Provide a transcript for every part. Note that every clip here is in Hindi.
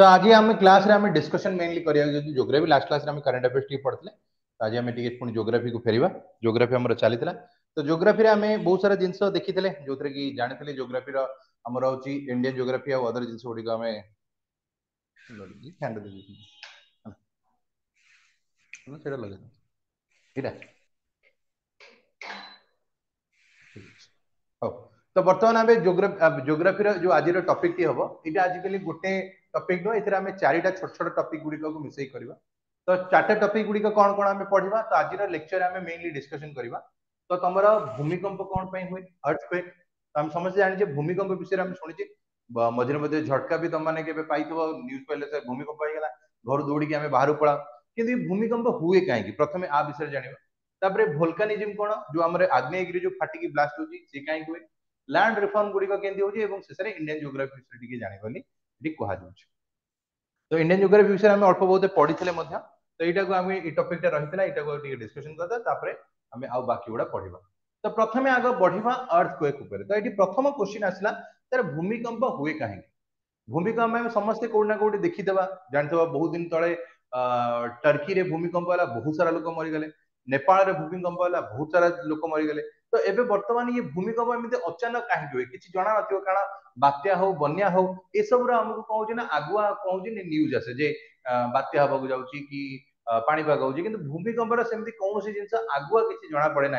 तो आज आम क्लास रे आम डिस्कशन मेनली करिया ज्योग्राफी लास्ट क्लास रे आम करंट अफेयर्स टी पढ़ते आज आम टी पुणी ज्योग्राफी को फेरिबा ज्योग्राफी हमर चलीथिला तो ज्योग्राफी रे आम बहुत सारा जिंस देखिथिले जोथरे कि जानिथिले ज्योग्राफी रो हमर होची इंडियन ज्योग्राफी और अदर जिंस गुडी को आम फैन दे सेटा लगे इरा हो तो बर्तमान आम ज्योग्राफी जो आज टॉपिक टी हम ये आजिकल गोटे टॉपिक नो एथिरे आम चारिटा छोट छोट टॉपिक गुडी को मिसई करबा तो चार्टा टॉपिक गुडी को कौन कौन आम पढ़ा तो आज लेक्चर आम मेनली डिस्कशन करबा तो तुमर भूमिकंप कौन पे हुए अर्थक्वेक तो हम समस्त जानिजे भूमिकंप विषय हम शुणिजे मझे मझे झटका भी तुम मैंने न्यूज पहले से भूमिकंप हो गला घर दौड़ी आम बाहर पड़ा कि भूमिकंप हुए कहीं प्रथम आ विषय जाना तापर भोल्कानिज्म कौन जो आम आग्नेयगिरी जो फाटिकी ब्लास्ट होची से कहीं हुए लैंड रिफॉर्म गुड़िक केमती होची एवं शेष में इंडियन ज्योग्राफी विषय टिके जानिबोली एटी कहा जाउची तो इंडियन ज्योग्राफी विषय हम अल्प बहुत पढ़ी तो यहाँ को आम ये टॉपिक रही है डिस्कशन करते आम आउ बाकी गुड़ा पढ़ा तो प्रथम आग बढ़ा अर्थक्वेक तो ये प्रथम क्वेश्चन आसला तार भूमिकंप हुए कहीं भूमिकंप आम समस्ते कौटना कौटी देखीदे जानते बहुत दिन तले टर्की रे भूमिकंप है बहुत सारा लोक मरीगले नेपाल रे भूमिकंप है बहुत सारा लोक मरीगले तो एबे वर्तमान ये भूमिकंप एमती अचानक कहीं हुए किसी जना न कारण बात्या हो बन्या हो ये सब आमको कौन होना आगुआ कौन न्यूज आसे जे बात्या हवा जाऊँगी कि पाणीपाग होगी कि भूमिकंपर सेमती कौन जिन आगुआ किसी जना पड़े ना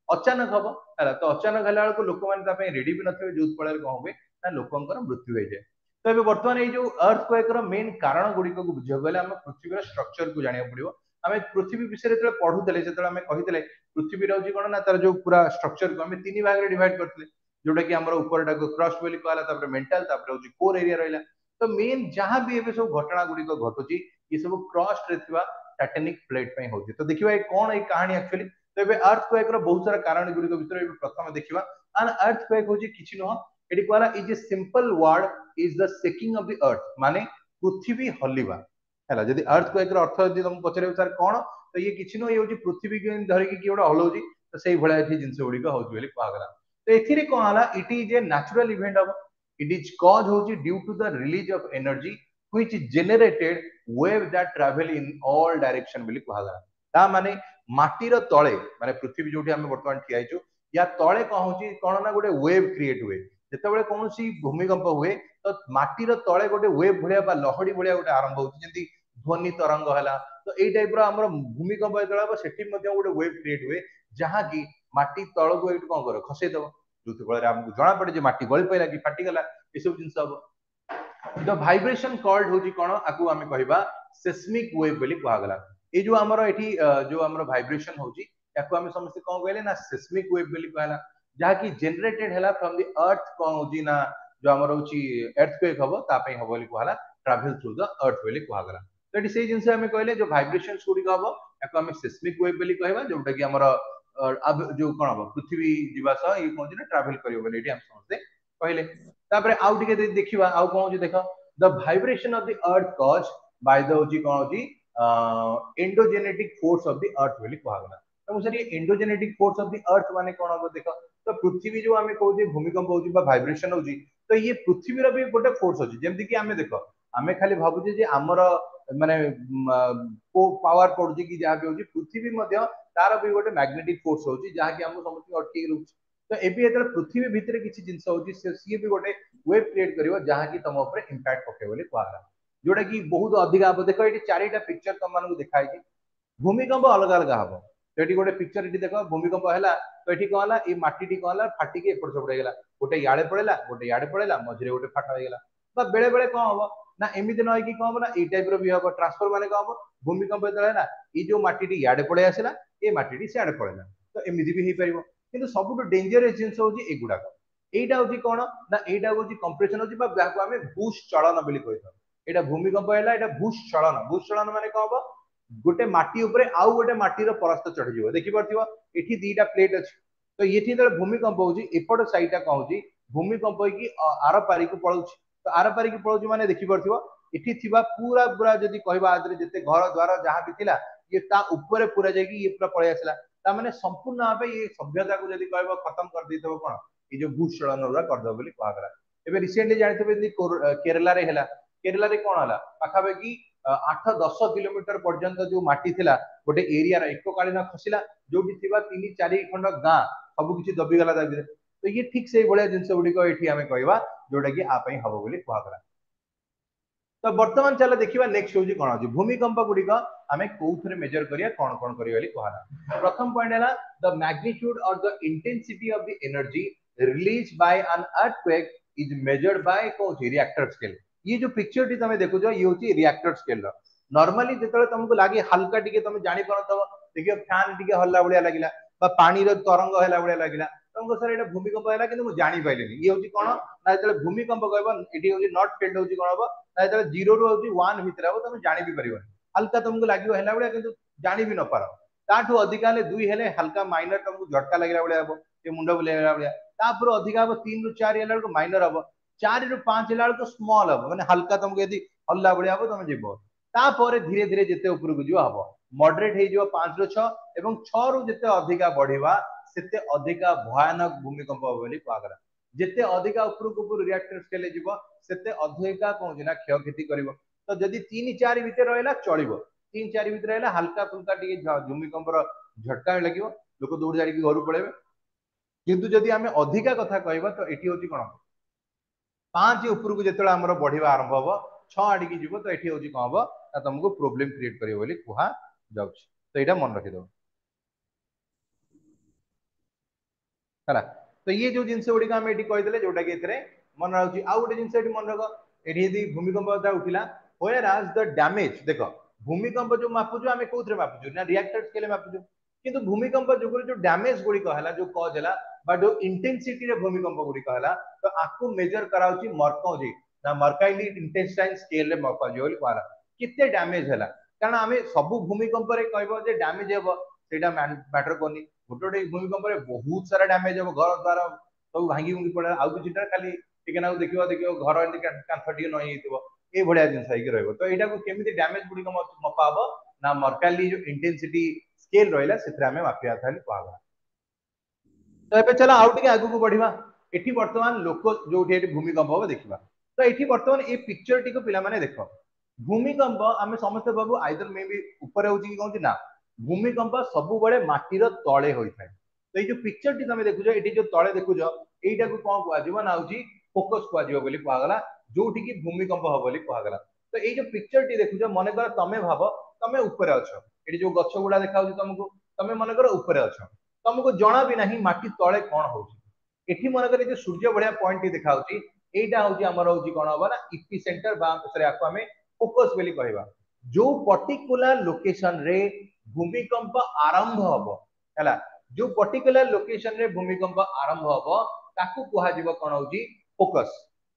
अचानक हम है तो अचानक है लोक मैंने रेडी भी नथिबे जो फल कौन हुए ना लोकंर मृत्यु हो जाए तो ये बर्तमान ये जो अर्थक्वेक मेन कारण गुड़िक को बुझे गले आम पृथ्वी स्ट्रक्चर को जाना पड़ो आम पृथ्वी विषय जो पढ़ुले जो आम कही पृथ्वी रोज कौन ना तार जो पूरा स्ट्रक्चर को आम तीन भाग में डिवाइड करते जोटा कि आम ऊपर क्रस्ट बोली कहला मेंटल कोर एरिया रहा तो मेन जहां भी एबे सब घटना गुड़िक घटुची ये सब क्रस्ट रे टाइटेनिक प्लेट पे होची तो देखिबा ये कौन ये कहानी एक्चुअली तो ये अर्थक्वेक रो बहुत सारा कारण गुड़िक भितर प्रथम देखिबा एंड अर्थक्वेक होची किछि न एटी कहला is a simple word is the shaking of the अर्थ माने पृथ्वी हलिबा हैला जदी अर्थक्वेक रो अर्थ जदी तुम पचरे सर कोन तो ये किछि न ये होची पृथ्वी के धरि कि कियोडा हलौजी तो सेही भळा एथि जिंस गुड़िक होची बोली कहगला तो एथिरे कोन हला it is a natural event of it is cause होची due to the release of energy which generated wave that travel in all direction बोली कहला ता माने माटी रो तळे माने पृथ्वी जोठी हम वर्तमान ठिया हिचु या तळे कह होची कोन ना गोटे वेव क्रिएट हुए जेतेबेले कोनोसी भूमिकंप हुए तो माटी रो तळे गोटे वेव भलिया बा लहड़ी भलिया गोटे आरंभ होची जेंती ध्वनि तरंग हला तो एई टाइप रो हमर भूमिकंप जेतेबेले सेठी मध्ये गोटे वेव क्रिएट हुए जहां की माटी तळ को एटु कोन करे खसै दबो जो फल आमको जना पड़े जे माटी गली पड़ा कि फाटीगला ये सब जिन हम द भाइब्रेशन कॉल्ड होची कोन आकु आमे कहबा सेस्मिक वेव बोली कहगला ए जो हमर एठी जो हमर भाइब्रेशन होची याकु आमे समस्त कोन कहले ना सेस्मिक वेव बोली कहला जहा कि जनरेटेड हैला फ्रॉम द अर्थ कोन होची ना जो हमर होची अर्थक्वेक हबो ता पे हबो बोली कहला ट्रैवल थ्रू द अर्थ बोली कहगला तो एठी सेही जिंस हमें कहले जो भाइब्रेशंस गुडी हबो याकु आमे सेस्मिक वेव बोली कहबा जोटा कि हमर अब जो कौन हम पृथ्वी जीवास ये कौन ना ट्रैवल करियो बोले एठी हम समझते कहले तापर आउ टिके देखिबा आउ कौन होची देखो the vibration of the earth cause by the होची कौन होची एंडोजेनेटिक फोर्स ऑफ द अर्थ बोली कहगला तो सर ये एंडोजेनेटिक फोर्स ऑफ द अर्थ माने कौन हम देखो तो पृथ्वी जो हमें कहू जे भूमिकंप होची बा वाइब्रेशन होची तो ये पृथ्वी रो भी गोटे फोर्स होची जेमति कि हमें देखो हमें खाली भाबुजे जे हमर माने पावर पड़ुची कि जहाँ भी होची पृथ्वी मध्य तार भी गोटे मैग्नेटिक फोर्स होची जहाँ कि हम समस्त अटकी रुची तो एबी एतर पृथ्वी भितर किछि जिंस होची सी भी गोटे वेव क्रिएट करिवो जहाँ कि तुम ऊपर इंपैक्ट पके बोली कहला जोटा कि बहुत अधिक अब देखो ये चारिटा पिक्चर तुम मानक दिखाई छी भूमिकंप अलग अलग हबो तो ये गोटे पिक्चर ये देखो भूमिकंप हैला तो ये कहला ये माटी कहला फाटी के एपट सेपट हेगला गोटे याडे पड़ेला गोटे याडे पड़ेला मझरे गोटे फाटा हेगला बा बेले बेले कौन हबो ना एमिति न कि कौन ना ए टाइप रो भी हबो ट्रांसफर माने कौन हबो भूमिकंप जेतले ना ये जो माटी याडे पड़े आसिला ये माटी सियाडे पड़ेला तो एमिति भी हे परिबो किंतु सबुटो डेंजरस जिंस होची एगुडा एटा होची कोन ना एटा होची कंप्रेशन होची बा जाको हमें भूस्खलन बोली कहथो एटा भूमिकंप हैला एटा भूस्खलन माने कौन हबो गोटे माटी ऊपर आउ गोटे माटीर परस्त चढ़ी जीव देखि परथिबो एठी दीटा प्लेट अछि तो एठी जब भूमिकंप होची एपट साइडटा कौन होची भूमिकंप होई आर पारी को पळौची तो आर पारी को पळौची माने देखि परथिबो एठी थिबा पूरा पूरा जदी कहबा आदरे जते घर द्वार जहां भी थिला ये ता ऊपर पूरा जाई ये पूरा पळे आसला ता माने संपूर्ण भाबे ये सभ्यता को जदी कहबो खत्म कर देथबो कोन ये जो भूस्खलन होगा कर दो बोली कहगला एबे रिसेंटली जानिथबे केरला रे हैला केरला रे कोन हला पाखापाखि 8-10 किलोमीटर पर्यंत जो माटी थिला गोटे एरिया एककालीन खसिला जो थिबा 3-4 खंड गाँ सब किसी दबीगला तो ये ठीक से भाया जिनस गुड़िक ये आम कहवा जोटा कि आप हम बोली कहला। तो बर्तमान चल देखा नेक्स्ट हूँ कौन अच्छी भूमिकंप गुड़िक आम कौन मेजर करिया कौन कौन कहला। प्रथम पॉइंट है द मैग्नीट्यूड और the intensity of the energy release by an earthquake is measured by कौन रिएक्टर स्केल। ये जो पिक्चर टी तुम देखुच ये हूँ रिएक्टर स्केल नॉर्मली जो तुमको लगे हल्का टी तुम जानी पारथव देखिए फैन टी हल्ला भाया लगे पानी तरंग है भाया लगे तुमको सर ये भूमिकंप है कि जानी पाइले ये हूँ कौन ना जो भूमिकंप कह ये नॉट फिल्ड हूँ कौन हम ना जीरो रु 1 भितर हम तुम जानी भी पार हल्का तुमको लगे है भाया कि जानी भी न पार ताठू अधिका 2 हेले हल्का माइनर तुमको झटका लगे भाया हम मुंड बुलेगा भाया अधिका हम 3 रु 4 है माइनर हम 4 रु 5 है स्मॉल हम मैंने हल्का तुमको यदि हल्ला भाया हम तुम जीव तापर धीरे धीरे जिते उपरको जीव हम मॉडरेट हो 5 रु 6 एवं 6 रु जिते अधिका बढ़िया सेते अधिका भयानक भूमिकंप बोली कहगला जिते अधिका उपरको रिएक्टर स्केल जीव सेते अधिका कौन ना क्षयक्षति करिवो। तो जदि 3-4 भितर रहला चलिबो 3-4 भितर रहला हल्का फुल्का टिके भूमिकंप झटका लगिवो लोक दौड़ जाई घर पळेबे। किंतु जदि आमे अधिका कथा कहबा तो एठी होची कोन 5 उपरको जेतला हमर बढ़िबा आरंभ हबो 6 आडिकी जीव तो एठी होची कोन हबो ता तुमको प्रॉब्लम क्रिएट करिवो बोली कुहा जाउछ। तो एटा मन रखि दो है। तो ये जो जिनस गुड़िक आम ये कहीदे जोटा कि मन रखुच्छी आउ गोटे जिन मन रख ये भूमिकंप उठिला वेयर एज द डैमेज देख भूमिकंप जो मापुचु आम कौन मापुचु ना रिएक्टर स्केल मापुचु किंतु भूमिकंप जो जो डैमेज गुड़िक है जो कज है जो इंटेंसिटी भूमिकंप गुड़िक है तो आपको मेजर कराउची मर्कोजी ना मर्काइली इंटेंसाइल स्केल रे मपाजी बोली कहला केते डैमेज है कारण आम सब भूमिकंप रे कहबो जे डैमेज हेबो सेटा मैटर कोनी गोटे गोटे भूमिकंप रे बहुत सारा डैमेज हेबो घर द्वार सब भांगी भूंगी पड़े आउ किसी खाली टिके ना देखियो देखियो घर एंती कांथ टिके नई हिथिबो ए भड़िया जिंस हैकी रहइबो। तो एटा को केमिति डैमेज गुडी को मपा हबो ना मर्काली जो इंटेंसिटी स्केल रहइला सेथरे हमें मापिया थाली कहबा। तो एबे चला आउ टिके आगु को बढ़िबा एठी वर्तमान लोक जोठी एठी भूमिकंप हो देखिबा। तो एठी वर्तमान ए पिक्चर टी को पिला माने देखो भूमिकंप आमे समस्त बाबू आइदर मे बी ऊपर होची कि कोन ना भूमिकंप सब बड़े माटीर तले होता है। तो ये जो पिक्चर टी तुम देखुच ये जो तले देखुच यहीटा को कौन कह ना हूँ फोकस कहगला जो भूमिकंप हम बोली कहगला। तो ये जो पिक्चर टी देखुच मन कर तमें भाव तमें ऊपर अच्छ ये जो गछ गुड़ा देखा तुमको तमें मन कर ऊपर अच्छ तुमको जना भी नहीं माटी तले कौन हो मन कर सूर्य बढ़िया पॉइंट टी देखा यहीटा हूँ आमर हूँ कौन हम ना इपी सेंटर आम फोकस बोली कहवा जो पर्टिकुलर लोकेशन रे भूमिकंप आरंभ हम है जो पर्टिकुलर लोकेशन रे भूमिकंप आरंभ हम ताकू कह कौन हो फोकस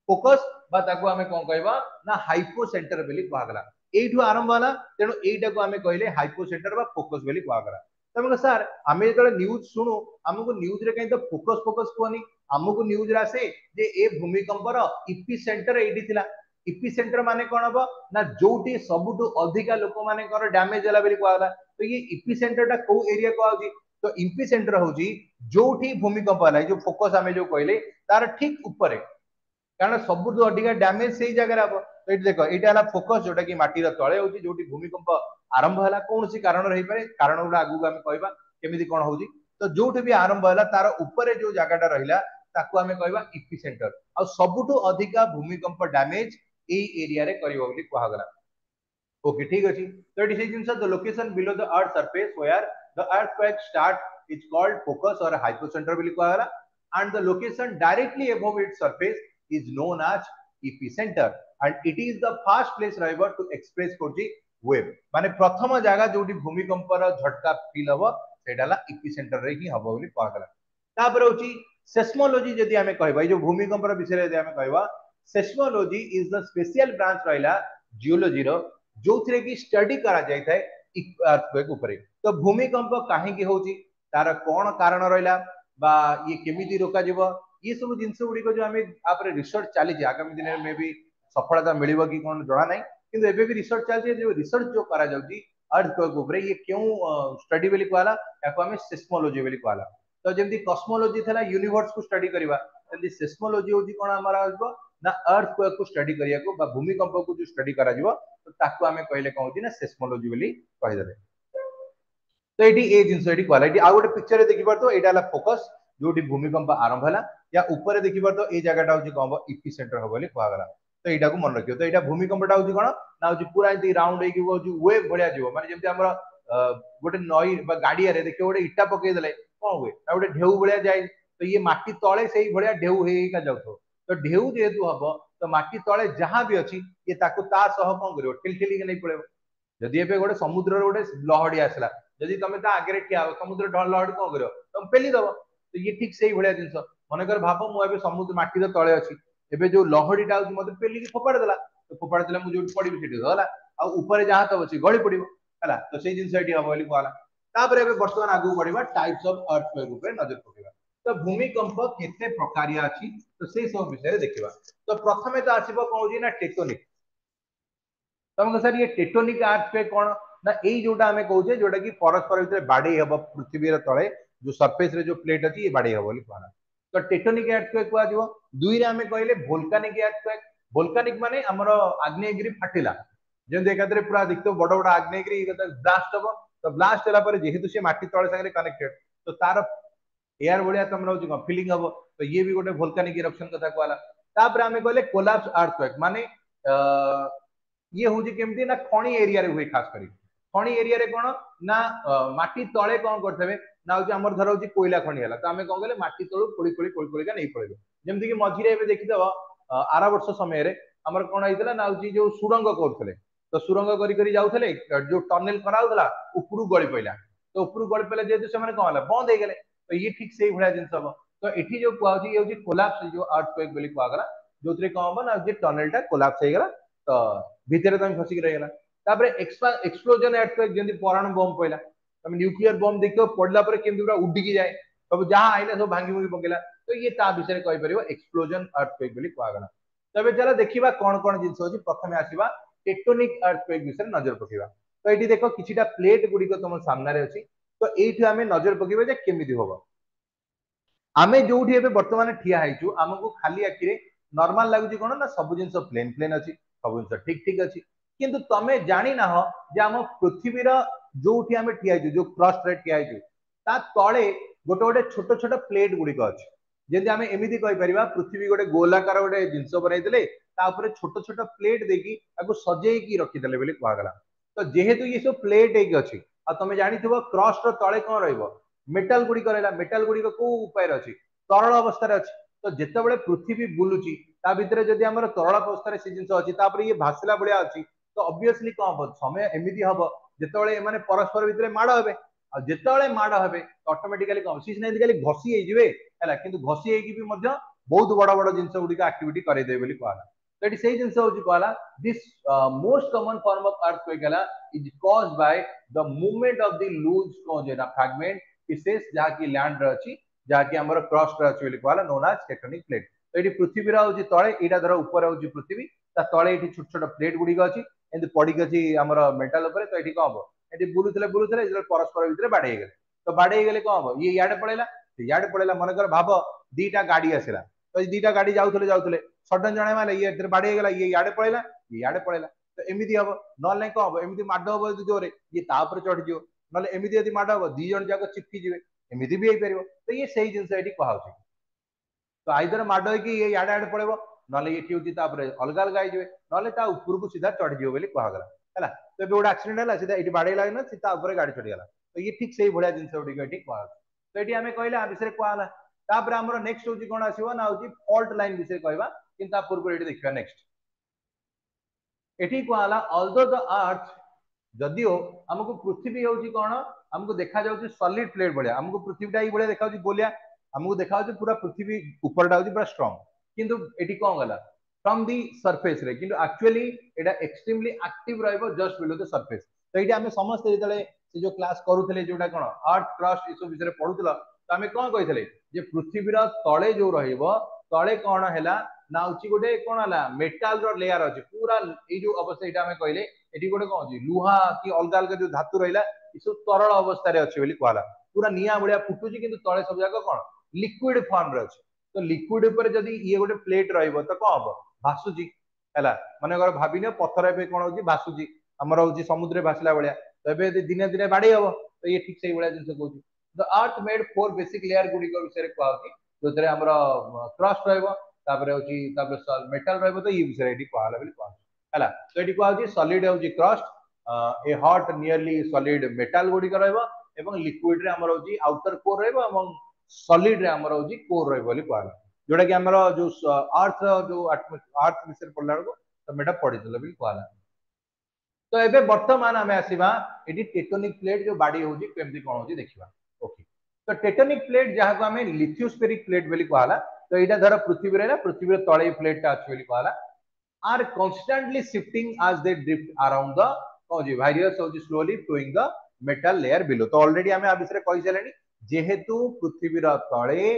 फोकस बा ताकू आमे कौन कहबा ना हाइपो सेंटर बोली कहगला एठू आरंभ होला तेणु एटा को आमे कहले हाइपो सेंटर बा फोकस बोली कहगला। तमे सर आमे जतले न्यूज सुनु हमको न्यूज रे कहीं तो फोकस फोकस कोनी हमको न्यूज रे आसे जे ए भूमिकंप रो इपी सेंटर एडी थिला इपी सेंटर माने कौन हम ना जोटी सबुठु अधिका लोक माने डैमेज होला बोली कहला। तो ये इपी सेंटर टा को एरिया को आउची तो इपी सेंटर होची जोठी भूमिकंप होला जो फोकस आमे जो कहले तार ठीक ऊपर कारण सबुठु अधिका डैमेज से जगह हम। तो ये देखो यहाँ फोकस जोटा कि माटीर तले होची जोटी भूमिकंप आरंभ है कौन सी कारण रही पारे कारण गुड़ा आगु आमे कहबा केमिति कोन होची। तो जोठी भी आरंभ है तार ऊपर जो जगहटा रहिला ताकू आमे कहबा इपी सेंटर आ सबुठु अधिका भूमिकंप डैमेज ए एरिया रे करिवो बोली कहगला। ओके ठीक अछि। तो it is the location below the earth surface where the earthquake start is called focus और हाइपोसेंटर बोली कहगला and the location directly above its surface is known as epicentre and it is the first place prior to express for the wave माने प्रथम जगह जोटी भूमिकंप रो झटका फील हबो सेटाला इपीसेंटर रे ही हबो बोली कहगला। तापर होची सेस्मोलॉजी जदि हमें कहबा जो भूमिकंप रो विषय रे हमें कहबा seismology is the special branch रहिला जियोलॉजी रो जो थरे की स्टडी करा जाय थाए अर्थक्वेक ऊपर। तो भूमिकंप काहे की होची तार कोन कारण रहिला बा ये केमिति रोका जीवो ये सब जिंस गुडी को जो हमें आपरे रिसर्च चली जे आगामी दिन में भी सफलता मिलिबो कि कोन जणा नै किंतु एबे भी रिसर्च चलजे जो रिसर्च जो करा जाउची अर्थक्वेक ऊपर ये क्यों स्टडी बोली कहला याको हमें सेस्मोलॉजी बोली कहला। तो जेमति कॉस्मोलॉजी थला यूनिवर्स को स्टडी करबा जल्दी सेस्मोलॉजी होची कोन हमारा आजबो ना अर्थक्वेक को स्टडी करिया को बा भूमिकंप को जो स्टडी करा जिवो तो ताको हमें कहले कहउची ना सेस्मोलॉजी बोली कहि देले। तो एटी ए जिंस एटी क्वालिटी आ गोटे पिक्चर रे देखि परतो एटा हला फोकस जोटी भूमिकंप आरंभ हला या ऊपर देखि परतो ए जगहटा होची कहबो इपी सेंटर हो बोली कहला गला। तो एटा को मन रखियो। तो एटा भूमिकंपटा होची कोन ना होची पूरा एती राउंड हे कि होची वेव भलिया जीवो माने जेमति हमर गोटे नई बा गाडिया रे देखियो गोटे इटा पके देले कोन हुए आ गोटे ढेउ भलिया जाय तो ये माटी तळे सेही भलिया ढेउ हे का जाउथो। तो ढेउ जेहेतु हबो तो माटी तळे जहां भी अछि ये ताको ता सह कोन करियो ठिलठिली के नै पळेबो। जदि एबे गोटे समुद्र रे गोटे लहड़ी आसला जदि तमे ता आगे ठिया हो समुद्र लहड़ी कोन करियो तुम पेली दबो। तो ये ठीक सेही भलिया जिंस मन कर भाबो मु एबे समुद्र माटी रे तळे अछि एबे जो लहड़ीटा मते पेली के फोपाड़ देला तो फोपाड़ देला मु जो पड़ी सेठी होला आ ऊपर जहां तब अछि गळी पड़िबो हला। तो सेही जिंस एठी हबो बोली कहला। तापर एबे वर्तमान आगु बढ़िबा टाइप्स ऑफ अर्थक्वेक ऊपर नजर पकेबा। तो भूमिकंप केते प्रकारिया अछि तो सेही सब विषय देखिबा। तो प्रथमे तो आसीबो कहउजी ना टेक्टोनिक। तमको सर ये टेक्टोनिक अर्थक्वेक कोन ना एई जोटा हमें कहउजे जोटा कि परस्पर भितर बाडे हबो पृथ्वी रे तळे जो सरफेस रे जो प्लेट अछि ये बाडे हबो बोली कहला। तो टेक्टोनिक अर्थक्वेक को आजिवो दुई रे हमें कहले वोल्केनिक अर्थक्वेक। वोल्केनिक माने हमरो आग्नेयगिरि फाटिला जे देखातरे पूरा दिखतो बड़ बड़ आग्नेयगिरि ब्लास्ट हबो। तो ब्लास्ट होला पर जेहेतु से माटी तळे संगे कनेक्टेड तो तार एयर भलिया तम रहउची कोन फीलिंग हबो। तो ये भी गोटे वोल्केनिक इरप्शन कथा कहला। तापर हमें कहले कोलैप्स अर्थक्वेक माने ये होची केमती ना खणी एरिया रे हुए खास करी खणी एरिया रे कोन ना माटी तळे कोन करथबे ना होची हमर धर होची कोयला खणी हला तो हमें कोन कहले माटी तळु खोली का नै पळेबे। जेमति कि मझिरे एबे देखिदबो आरा वर्ष समय रे हमर कोन आइतला ना होची जो सुरंग करथले तो सुरंग करी करी जाउथले जो टनल करा होतला ऊपरू गळी पइला तो ऊपरू गळी पइला जेतु से माने कोन हला बंद हे गेले। तो ये ठीक सेही भलिया जिंस हबो। तो एठी जो कुआ होची ये होची कोलैप्स जो अर्थक्वेक बोली कुआ गला जोतरे कोन हबो ना जे टनलटा कोलैप्स हे गेला तो भितरे तम फसी के रहला। तापर एक्सप्लोजन अर्थक्वेक जेंति परमाणु बम पइला तम न्यूक्लियर बम देखियो पडला पर केमति पूरा उड्डी की जाय सब जहां आइला सब भांगी भांगी पकेला। तो ये ता विषय कहि परिबो एक्सप्लोजन अर्थक्वेक बोली कुआ गला। तबे चला देखिबा कोन कोन जिंस होची प्रथमे आसीबा टेक्टोनिक अर्थक्वेक विषय नजर पकेबा। तो एठी देखो किछिटा प्लेट गुडी को तुम सामने रे अछि तो एठी हमें नजर पकेबा जे केमिति होबो। आमे जोठी एबे वर्तमान ठिया हैछु हमको खाली आखि रे नॉर्मल लागुची कोन ना सब जिंस प्लेन प्लेन अछि सब जिंस ठीक ठीक अछि किंतु तमे जानि ना हो जे हम पृथ्वी रा जोठी हमें ठिया हैछु जो क्रस्ट रे ठिया हैछु ता तळे गोटे गोटे छोट छोट प्लेट गुडी को अछि जेंति हमें एमिति कहि परिबा पृथ्वी गोटे गोलाकार गोटे जिंस बनै देले ता ऊपर छोट छोट प्लेट देकी ताको सजेई की रखि देले बोली कहला गला। तो जेहेतु ये सब प्लेट एक अछि आ तमे जानिथिबो क्रस्ट रो तळे कोन रहइबो मेटल गुडी करैला मेटल गुडी को उपाय अछि तरल अवस्था रे अछि। तो जेते बेले पृथ्वी बुलुची ता भितरे जदि हमर तरल अवस्था रे से जिंस अछि तापर ये भासला बलिया अछि तो ऑब्वियसली कोन हो समय एमिति हबो जेते बेले ए माने परस्पर भितरे माड हेबे आ जेते बेले माड हेबे ऑटोमेटिकली कोन सिस नै दिकली घसी हे जिवे हैला किंतु घसी हे की भी मध्य बहुत बड़ बड़ जिंस गुडी का एक्टिविटी करै दे बोली कहला। तो एटी सेही जिंस होची कहला this most common form of earthquake हला is caused by the movement of the loose कोन जेना फ्रैगमेंट पीसेस जहा की लैंड रे अछि जहा की हमर क्रस्ट रे अछि बोली कहला नोन एज टेक्टोनिक प्लेट। तो एटी पृथ्वी रा होची तळे एटा धर ऊपर होची पृथ्वी ता तळे एटी छोट छोट प्लेट गुडी को अछि एंड पडी के अछि हमर मेटल ऊपर। तो एटी कोन हो एटी बुलुतले इधर परस्पर भितरे बाडे गेले तो बाडे गेले कोन हो ये याडे पळेला याडे पळेला मन कर भाबो दीटा गाडी आसिला तो दीटा गाडी जाउथले सडन जणे माले ये इधर बाडे गेला ये याडे पळेला तो एमिति हबो नले कोन हो एमिति माड हबो जोरे ये ता ऊपर चढ जियो नले एमिति यदि माड हबो दी जण जाको चिपकी जिवे एमिति भी हे परिबो। तो ये सही जिंस एटी कहउची तो आइदर माड हो कि ये याडे याडे पळेबो नले एठी होची ता ऊपर अलगा अलगा हे जिवे नले ता ऊपर को सीधा चढ जियो बोली कहा गला हैला। तो एबे ओडा एक्सीडेंट हला सीधा एठी बाडे लागना सीधा ऊपर गाडी चढी गला। तो ये ठीक सही भलिया जिंस ओडी एठी कहउची। तो एठी हमें कहले आ विषय कहला तापर हमरो नेक्स्ट होची कोन आसीबो ना होची फॉल्ट लाइन विषय कहबा किंतु आ पूर्व एठी देखबा नेक्स्ट एठी कहला ऑल्दो द अर्थ जदियो हमको पृथ्वी होची कोन हमको देखा जाउची सॉलिड प्लेट भलिया हमको पृथ्वीटा ई भलिया देखा जाउची गोलिया हमको देखा जाउची पूरा पृथ्वी ऊपरटा होची पूरा स्ट्रांग किंतु एठी कोन गला फ्रॉम दी सरफेस रे किंतु एक्चुअली एटा एक्सट्रीमली एक्टिव रहइबो जस्ट बिलो द सरफेस। तो एठी हमें समस्त जेतले से जो क्लास करूथले जोटा कोन अर्थ क्रस्ट इसो विषय पढुतला तो हमें कोन कहितले जे पृथ्वी रा तळे जो रहइबो तळे कोन हैला ना होची गोटे कोन हला मेटल रो लेयर अछि पूरा ए जो अवस्था एटा हमें कहले एठी गोटे कोन अछि लुहा की अलगा अलगा जो धातु रहिला इसो तरल अवस्था रे अछि बोली कहला पूरा निया बलिया फुटुची किंतु तळे सब जाक कोन लिक्विड फॉर्म रे अछि। तो लिक्विड ऊपर जदी ये गोटे प्लेट रहइबो तो कोन हबो भासुची हैला माने भाविनियो पत्थर एबे कोन होची भासुची हमर होची समुद्र भासला बलिया तो एबे दिने दिने बाडी हबो तो ये ठीक से बलिया जिंस कहूची the earth made four basic layer गुडी को विषय कहू छी जोतरे हमर क्रस्ट रहबो तापरे होची तापरे मेटल रहबो तो ये विषय एडी कहला बली कहू हैला तो एडी कहू छी सॉलिड होची crust a hot nearly solid metal गुडी को रहबो एवं लिक्विड रे हमर होची आउटर कोर रहबो एवं सॉलिड रे हमर होची कोर रहबो बली कहला जोटा कि हमर जो अर्थ जो अर्थ विषय पड़ला को तो मेटा पड़ी देला बली कहला तो एबे वर्तमान आमे आसीबा एडी टेक्टोनिक प्लेट जो बाडी होची केमती कोन होची देखिबा ओके तो टेक्टोनिक प्लेट जहा को आमे लिथोस्फेरिक प्लेट बोली कहला तो एटा धर पृथ्वी रे ना पृथ्वी रे तळे प्लेट ता अछि बोली कहला are constantly shifting as they drift around the कोजी वायरस होची slowly flowing the metal layer below तो ऑलरेडी आमे आ बिसरे कहि चलेनी जेहेतु पृथ्वी रे तळे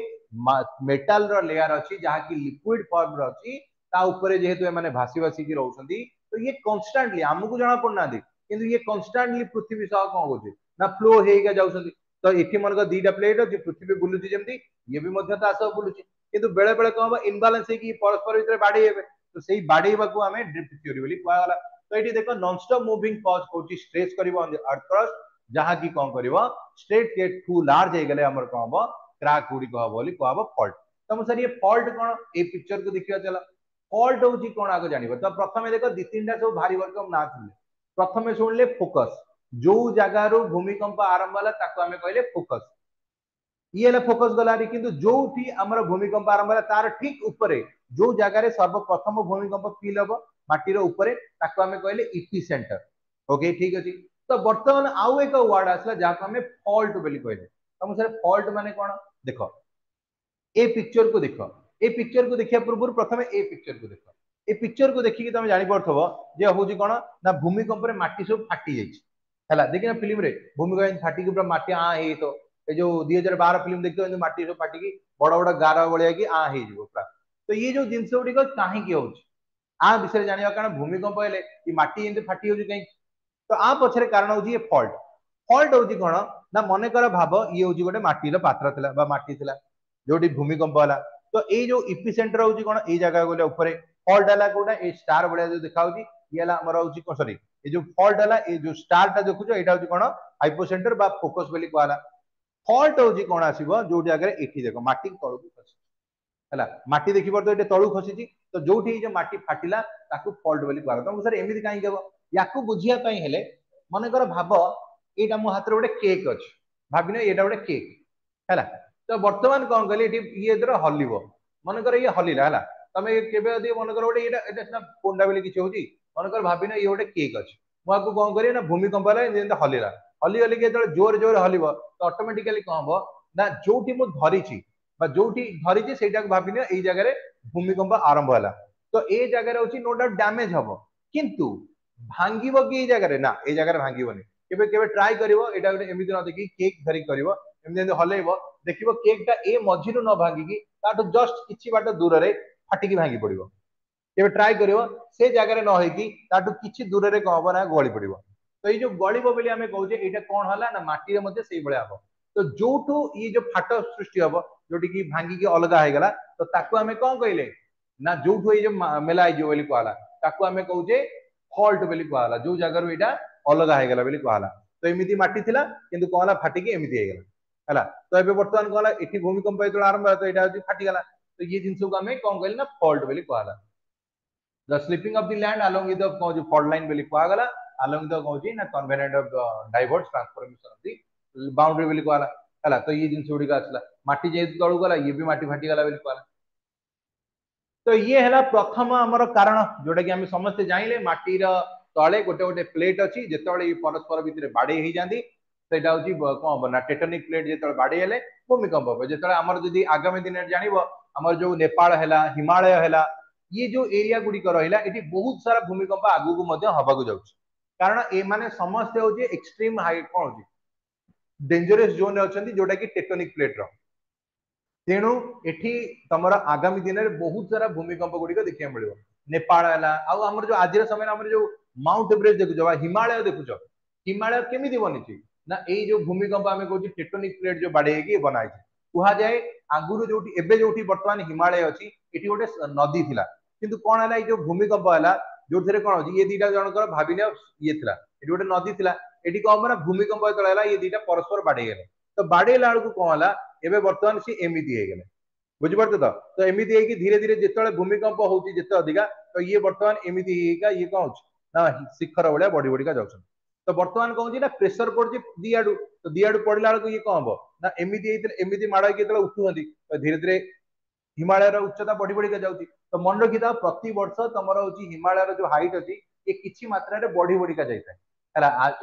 मेटल रो लेयर अछि जहा कि लिक्विड फॉर्म रो अछि ता ऊपर जेहेतु माने भासी भासी की रहउछंती तो ये कांस्टेंटली हमकु जाना पड़ना दे किंतु ये कांस्टेंटली पृथ्वी सह कोन होची ना फ्लो हेगा जाउछंती तो इथि मन को दीटा प्लेट जे पृथ्वी बुलुची जेमती ये भी मध्य ता सब बुलुची किंतु बेले बेले कहबा इनबैलेंस है कि परस्पर भीतर बाडी हेबे तो सेही बाडी बाकू हमें ड्रिफ्ट थ्योरी बोली कहला तो एठी देखो नॉन स्टॉप मूविंग पॉज होची स्ट्रेस करिवो ऑन द अर्थ क्रस्ट जहां की कोन करिवो स्ट्रेट गेट टू लार्ज हे गेले हमर कहबो क्रैक गुडी कहबो बोली कहबो फॉल्ट तो सर ये फॉल्ट कोन ए पिक्चर को देखियो चला फॉल्ट होची कोन आगो जानिबो तो प्रथमे देखो दि तीनटा सब भारी वर्ग ना सुनले प्रथमे सुनले फोकस जो जगह रो भूमिकंप आरंभ होला ताको हमें कहले फोकस ये ले फोकस गलारी किंतु जोठी हमर भूमिकंप आरंभ होला तार ठीक ऊपरे जो जगह रे सर्वप्रथम भूमिकंप फील हबो माटी रो ऊपरे ताको हमें कहले इपिसेंटर ओके ठीक अछि तो वर्तमान आउ एक वर्ड आसला जाको हमें फॉल्ट बोली कहले हम सर फॉल्ट माने कोन देखो ए पिक्चर को देखो ए पिक्चर को देखिया पूर्व प्रथमे ए पिक्चर को देखो ए पिक्चर को देखि कि तुम जानि पड़थबो जे होची कोन ना भूमिकंप रे माटी सब फाटी जाई हैला देखिना फिल्म रे भूमिकंप फाटी के पूरा माटी आ हे तो ए जो 2012 फिल्म देखतो ए माटी सब फाटी की बड़ बड़ गारा बळिया की आ हे जीवो पूरा तो ये जो जिंस गुडी को काहे की होची आ विषय जानिया कारण भूमिकंप हेले ई माटी एंते फाटी होची कहीं तो आ पछरे कारण होची ये फॉल्ट फॉल्ट होची कोन ना मने कर भाबो ये होची गोटे माटी रो पात्र थिला बा माटी थिला जोटी भूमिकंप होला तो ए जो इपिसेंटर होची कोन ए जगह गोले ऊपरे फॉल्ट हला कोडा ए स्टार बळिया जो देखा होची ये हला हमर होची को सॉरी ए जो फॉल्ट हला ए जो स्टार ता देखुचो एटा होची कोन हाइपोसेंटर बा फोकस बोली कहला फॉल्ट होची कोन आसीबो जो जगह रे एठी देखो माटी तळु खसी हला माटी देखि परतो एटे तळु खसीची तो जोठी जे माटी फाटिला ताकू फॉल्ट बोली कहला तो सर एमिति काई केबो याकू बुझिया पई हेले मने कर भाबो एटा मो हाथ रे गोटे केक अछि भाबिनो एटा गोटे केक हला तो वर्तमान कोन कहली एठी ये दर हलिबो मन कर ये हलिला हला तमे केबे यदि मन कर गोटे एटा एटा कोंडा बेली किछ होची मन कर भाबिनो ये गोटे केक अछि मो आकु कोन करी ना भूमिकंप हला जेंत हलिला हली हली के जळे जोर जोर हलिबो तो ऑटोमेटिकली कोन हबो ना जोठी मो धरिची बा जोठी धरिची सेटा भाबिनो एई जगह रे भूमिकंप आरंभ हला तो ए जगह रे होची नो डाउट डैमेज हबो किंतु भांगिबो की जगह रे ना ए जगह रे भांगिबोनी केबे केबे ट्राई करिवो एटा गोटे एमिति न देखि केक धरि करिवो एमिति हलेइबो देखिबो केक टा ए मझिरु न भांगी की ताटो जस्ट किछि बाट दूर रे फाटी की भांगी पड़िबो केबे ट्राई करिवो से जगह रे न होई की ताटो किछि दूर रे कहबो ना गळी पड़िबो तो ये जो गळिबो बेली हमें कहू जे एटा कोन हला ना माटी रे मध्ये सेई बळे हबो तो जोठू ये जो फाट सृष्टि हबो जोटी की भांगी की अलगा हे गला तो ताकू हमें कोन कहले ना जोठू ये जो मेलाई जो बेली कहला ताकू हमें कहू जे फॉल्ट बेली कहला जो जगह रो एटा अलगा हे गला बेली कहला तो एमिति माटी थिला किंतु कहला फाटी की एमिति हे गला हला तो एबे वर्तमान कहला एठी भूमिकंप एतो आरंभ तो एटा होची फाटी गला तो ये जिंसु को हमें कोन कहले ना फॉल्ट बेली कहला the slipping of the land along with the जो फॉल्ट लाइन बेली कहला अलोंग द कहूची ना convergent of diverse transformation of the boundary बेली कहला हला तो ये जिंस गुडी का असला माटी जे तळु गला ये भी माटी फाटी गला बेली कहला तो ये हला प्रथम हमर कारण जोटा कि हम समस्त जानिले माटी रो तळे गोटे गोटे प्लेट अछि जेतळे ई परस्पर भितरे बाडे हे जांदी सेटा होची कोन बना टेक्टोनिक प्लेट जेतळे बाडे हेले भूमिकंप हो जेतळे हमर जदी आगामी दिन जानिबो हमर जो नेपाल हैला हिमालय हैला ये जो एरिया गुडी को रहिला एठी बहुत सारा भूमिकंप आगु को मध्ये हबा को जाउछ कारण ए माने समस्त होची एक्सट्रीम हाई कोन होची डेंजरस जोन अछंती जोटा कि टेक्टोनिक प्लेट रो तेणु एठी तमरा आगामी दिन रे बहुत सारा भूमिकंप गुडी को देखिया मिलिबो नेपाल हैला आ हमर जो आजिर समय हमर जो माउंट एवरेस्ट देखुछो बा हिमालय देखुछो हिमालय केमिति बनिछि ना एई जो भूमिकंप हमें कहू टेक्टोनिक प्लेट जो बाडे की बनाई कुहा जाए आगुरु जोटी एबे जोटी वर्तमान हिमालय अछि एठी गोटे नदी थिला किंतु कौन है जो भूमिकंप है जो कौन ये दीटा जनकर भाविन ये थिला ये गोटे नदी थिला एटी कौन ना भूमिकंप जो ये दीटा परस्पर बाड़े गले तो बाड़ेला बेलू कौन है एवं बर्तमान सी एमती हो गले बुझिपार तो एमती है धीरे धीरे जिते भूमिकंप होती जिते अधिका तो ये बर्तमान एमती ये कौन हो ना शिखर भाया बढ़ी बढ़िका जाऊँ तो बर्तमान कौन ना प्रेसर पड़ी दिआडू तो दिआडू पड़ा बेलू ये कौन हम ना एमती माड़ जो उठुंती तो धीरे धीरे हिमालय उच्चता बढ़ी बढ़िका जाऊँगी तो मन रखी था प्रति वर्ष तुम हूँ हिमालय जो हाइट अच्छी ये किसी मात्रा बढ़ी बढ़िका जाए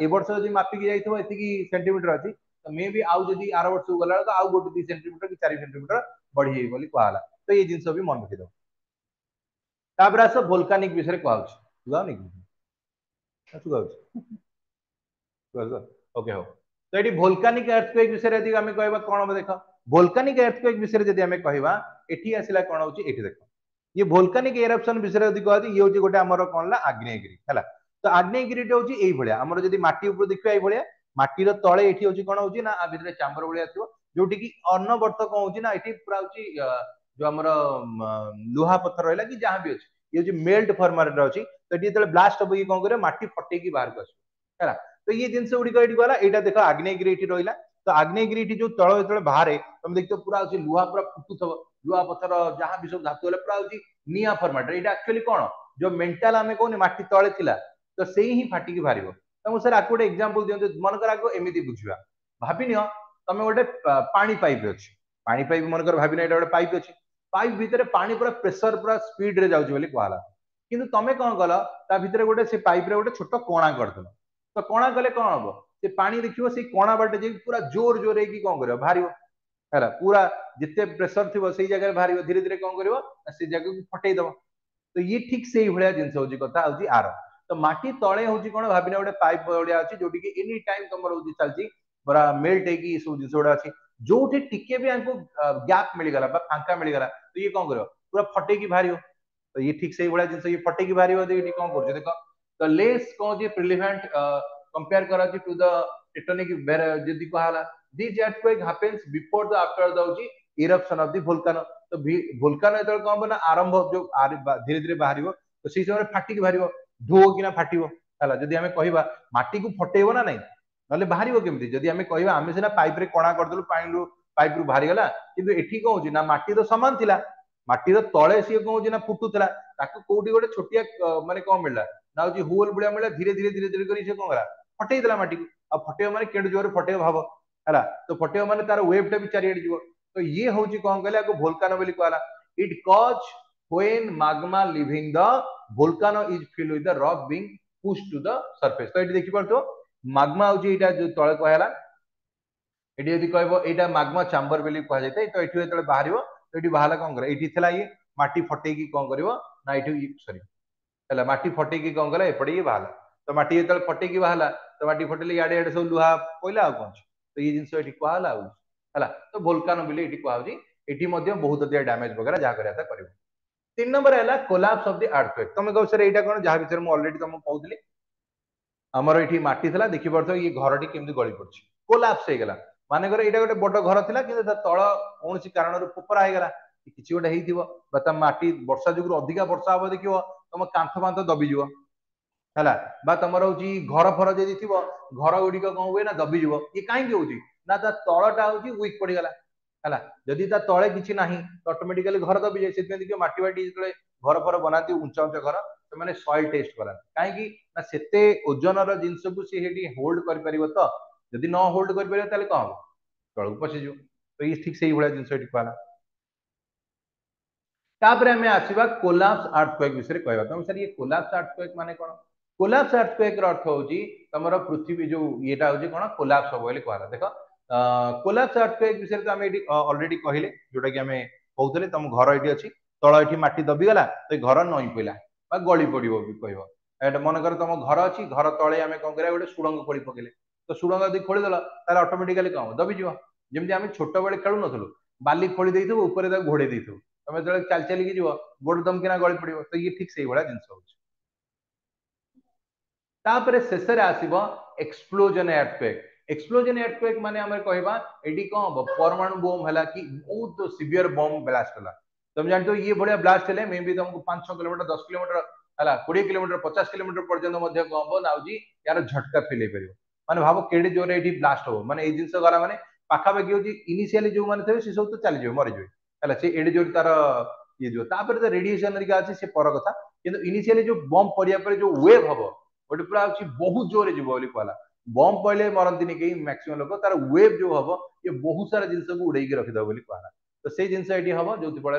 ए वर्ष जो मापिकी जाइए सेंटीमीटर अच्छी तो मे भी आउ जब आर वर्ष गला तो आउ गोटे 2 सेंटीमीटर कि 4 सेंटीमीटर बढ़ी कहला तो ये जिन भी मन रखिद आस भोल्कानिक विषय कहनी ओके हो तो ये भोल्कानिक अर्थक्वेक विषय यदि आम कह कौन हम देख भोल्कानिक अर्थक्वेक विषय जब आम कह एठी आसला कौन हो देख ये भोल्कानिक एरप्शन विषय यदि कहती ये हूँ गोटे आमर कौन आग्नेयगिरी है तो आग्नेयगिरी हूँ ये आमर जब माटी उपर देखा ये माटीर तले ये हूँ कौन हो ना भितर चांबर भाया थो जोटि की अनवर्त कौन हो ना ये पूरा हूँ जो आम लुहा पत्थर रहा कि जहाँ भी अच्छे ये हूँ मेल्ट फर्मार अच्छी तो ये ब्लास्ट हम कौन कर माटी फटेकी बाहर को आस तो ये जिन गुड़िक ये गला यहाँ देख आग्नेयगिरी ये रहा तो आग्नेयगिरी जो तल जो बाहर तुम देख पूरा लुहा पूरा फुटुव लुहा पत्थर जहाँ भी सब धातु पूरा हूँ निआ फर्माट ये एक्चुअली कौन जो मेंटाल आम कहने माटी तले थिला तो से ही फाटिकी बाहर तो मुझे आपको गोटे एग्जांपल दिखाते मनकर आगे एमती बुझा भाभी नियो तुम गोटे पानी पाइप अच्छी पानी पाइप मनकर भाभी ना गोटे पाइप अच्छी पाइप भितर पानी पूरा प्रेसर पूरा स्पीड रे जाऊँगी कहला किंतु तुम कौन कल ता भितर गोटे से पाइप रे गोटे छोट कणा करदेल तो कणा कले कौन हम से पानी देखिए से कणा बाटे जी पूरा जोर जोर कौन कर बाहर है पूरा जिते प्रेसर थी से जगह बाहर धीरे धीरे कौन कर से जगह को फटेदब तो ये ठीक से ही भाया जिन हूँ कथा हूँ आर तो माटी तले हूँ कौन भाविना गोटे पाइप भाया अच्छी जो एनी टाइम तुम हूँ चलती पूरा मेल्ट होगी सब जिन गुड़ा अच्छी जो टिके भी आपको गैप मिलगला फांका मिलगला तो ये कौन कर पूरा फटेकी बाहर तो ये ठीक से ही भाया जिन ये फटेकी बाहर कौन कर देख तो लेस कौन प्रिलिवेंट कंपेयर करा टू द टेक्टोनिक जदि कहला this earthquake happens before the after the eruption of the volcano तो volcano जो कौन बना आरंभ जो धीरे धीरे बाहर तो सी समय फाटिक बाहर ढो कि फाटिव है जदि आम कह माटी को फटेब ना नहीं ना बाहर केमी जदि आम कह आम सीना पाइप रे कणा करदेलु पानी रू पाइप रू बाहरी गला कि एठी कौन हो ना माटी तो सामान थिला माटीर तले सी कौन हो ना फुटुला कौटी गोटे छोटिया माने कौन मिलला ना हूँ होल भाया मिलला धीरे धीरे धीरे धीरे कर कौन करा फटेदेला माटी को आ फटेब माने केडे जोर फटेब भाव है तो फटेब माने तार वेव टा भी चारिआडे जीव तो ये हूँ कौन कहले आपको भोल्कानो बोली कहला it cause when magma leaving the volcano is filled with the rock being pushed to the surface तो ये देखि परतो magma हूँ एटा जो तळे कहला एटी यदि कहबो एटा magma chamber बोली कह जाय तो एठी जेतले बाहरिबो तो एठी बाहला कौन करे एठी थिला ये माटी फटेकी कौन करिवो ना एठी सॉरी है माटी फटेकी कौन कला एपटे ये बाहला तो माटी जो फटेकी बाहला तो माटी फटेले इे इे सब लुहा पड़ा आ कौन तो ये जिन कहला है तो भोल्कानो बोली ये कहुच्छी ये बहुत अधिक डैमेज वगैरह जहाँ कराया कर 3 नंबर है कोलैप्स ऑफ द अर्थक्वेक तुम कह सर यहाँ कौन जहाँ विषय मुझे ऑलरेडी तुमको कहूली आमर ये माटी था देखी पार्थ ये घर टी केमती गली पड़ी कोलैप्स हो गला माने यहाँ गोटे बड़ घर था कि तल कौन कारण पोपरा होगा किसी गोटे हो माटी वर्षा जुगु अधिका वर्षा हम देख तुम कांथ फांथ दबिज है तुम हूँ घर फर जदि थी घर गुड़िक कौन हुए ना दबिज ये कहीं हूँ ना तलटा हूँ वीक पड़गला है जदि तले किसी ना तो ऑटोमेटिकली घर दबी जाए देखिए माटी बाटी जो घर फर बनाती उंचा उंचा घर से सॉइल टेस्ट कराती कहीं से ओजन जिनस को सी होल्ड कर तो जदि न होल्ड कर कौन हम तल को पशिज तो ये ठीक से ही भाया जिन कहला तापरे हमें आसीबा कोलैप्स अर्थक्वेक विषय कहबा तुम सर ये कोलैप्स अर्थक्वेक माने कोन कोलैप्स अर्थक्वेक अर्थ होची तमरो पृथ्वी जो येटा होची कोन कोलैप्स हो बोली कहला देखो कोलैप्स अर्थक्वेक विषय तो हम एडी ऑलरेडी कहिले जोटा कि हमें कहउतले तुम घर एटी अछि तळ एटी माटी दबी गला तो घर नई पइला बा गली पड़िबो भी कहबो एटा मन कर तुम घर अछि घर तळे हमें कोन करिया गोटे सुडंग खोली पकेले तो सुडंग यदि खोली देला ताले ऑटोमेटिकली कोन दबी जिवो जेमति हम छोट बेले खेलु नथलु बाली खोली देइथु ऊपर ता घोड़े देइथु तुम जो चल चलिकी जीव गोड़ दम किना गली पड़ो तो ये ठीक से भाया जिन हो शेष आसब एक्सप्लोजन अर्थक्वेक एक्सप्लोजन अर्थक्वेक माने हमें कहबा एडी कौन हम परमाणु बम है कि बहुत सीवियर बम ब्लास्ट है तुम जानते हो ये बढ़िया ब्लास्ट हेले मे बी तुमको 5-6 किलोमीटर 10 किलोमीटर है 20 किलोमीटर 50 किलोमीटर पर्यटन कौन हो ना यार झटका फिल हो माने भाव केड़े जोरे ये ब्लास्ट हो माने ये जिनस गला माने पाखापाखि हूँ इनिशियली जो मैंने थे सब तो चलीजे मरीजे है सी एडे जोर तार ये जो तापर तो रेडिएशन हरिका अच्छे से पर कथा किंतु इनिशियली जो बम पड़िया पर जो वेव हम गोटे पूरा अच्छी बहुत जोरे जीव बोली कहला बम पड़े मरती कहीं मैक्सिमम लोक तार वेव जो हम ये बहुत सारा जिनस को उड़े रखिदेव बोली कहला तो से जिनस ये हम जो फल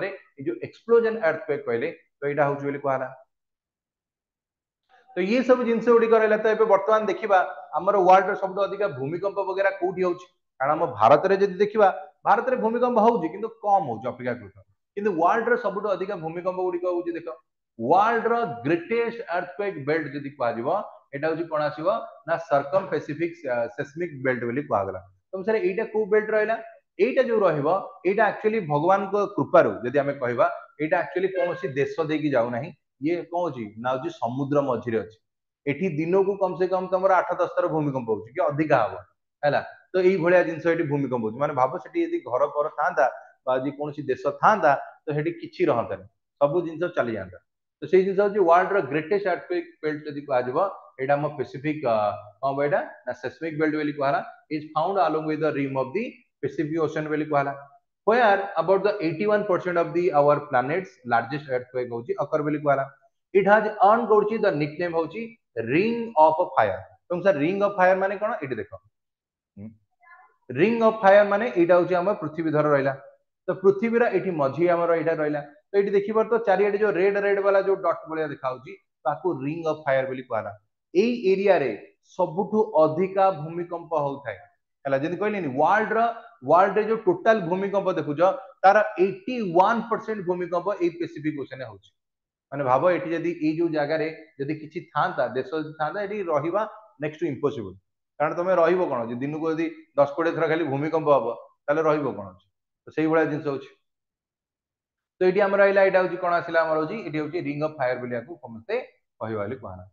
जो एक्सप्लोजन अर्थक्वेक कहले तो यहाँ हूँ बोली कहला तो ये सब जिनस गुड़िक रहा तो ये बर्तमान देखा आमर वर्ल्ड सब अधिक भूमिकंप वगैरह कौटी हो कारण आम भारत में जब देखा भारत में भूमिकंप हो कम हो अपेक्षाकृत किंतु वर्ल्ड सब अधिक भूमिकंप गुड़िक हूँ देख वर्ल्ड ग्रेटेस्ट अर्थक्वेक बेल्ट जब कह यहाँ कौन आसो ना सर्कम पैसिफिक सेस्मिक बेल्ट बोली कहगला तुम सर यहाँ कौ बेल्ट रहा এইটা जो रहिबो এইটা एक्चुअली भगवान को कृपारू जदि आमे कहबा এইটা एक्चुअली कोनोसी देश देकी जाउ नाही ये कौन छी ना जी समुद्र मझिरे अछि एठी दिनो को कम से कम तमरा 8-10 थर भूमिकंप होउची कि अधिका हबो हैला तो एई भलिया जिंस एठी भूमिकंप होउची माने भाबो सेठी यदि घर कर थांता बा जी कोनोसी देश थांता तो सेठी किछि रहंता सब जिंस चली जांता तो सेई जिंस होची वर्ल्ड रो ग्रेटेस्ट अर्थक्वेक बेल्ट जदि कहा जबो एटा हम पैसिफिक कोन बेटा ना सेस्मिक बेल्ट वेली कहला is found along with the rim of the Pacific Ocean वेली कहला where about the 81% of the our planet's largest earthquake होची occur वेली कहला it has earned होची the nickname होची ring of fire तुम सर ring of fire माने कोन एटी देखो ring of fire माने एटा होची हम पृथ्वी धर रहला तो पृथ्वी रा एटी मझी हमर एटा रहला तो एटी देखि पर तो चारियाडे जो रेड वाला जो डॉट बलिया देखा होची ताको ring of fire वेली कहला एई एरिया रे सबुठु अधिका भूमिकंप होउथाय हला जदी कहलेनी वर्ल्ड रे जो टोटल भूमिकंप देखुछ तार 81% भूमिकंप ए पैसिफिक ओशन होउछ माने भाबो एठी जदी ए जो जगह रे जदी किछि थांता देश थांता एठी रहिबा नेक्स्ट टू इम्पॉसिबल कारण तमे रहिबो कोन जे दिन को जदी 10-20 थरा खाली भूमिकंप हबो ताले रहिबो कोन तो सेही बळा जिंस होछ तो एठी हमर आइला एटा होची कोन आसिला हमर होची एठी होची रिंग ऑफ फायर बोलिया को समझते कहिबाली कहना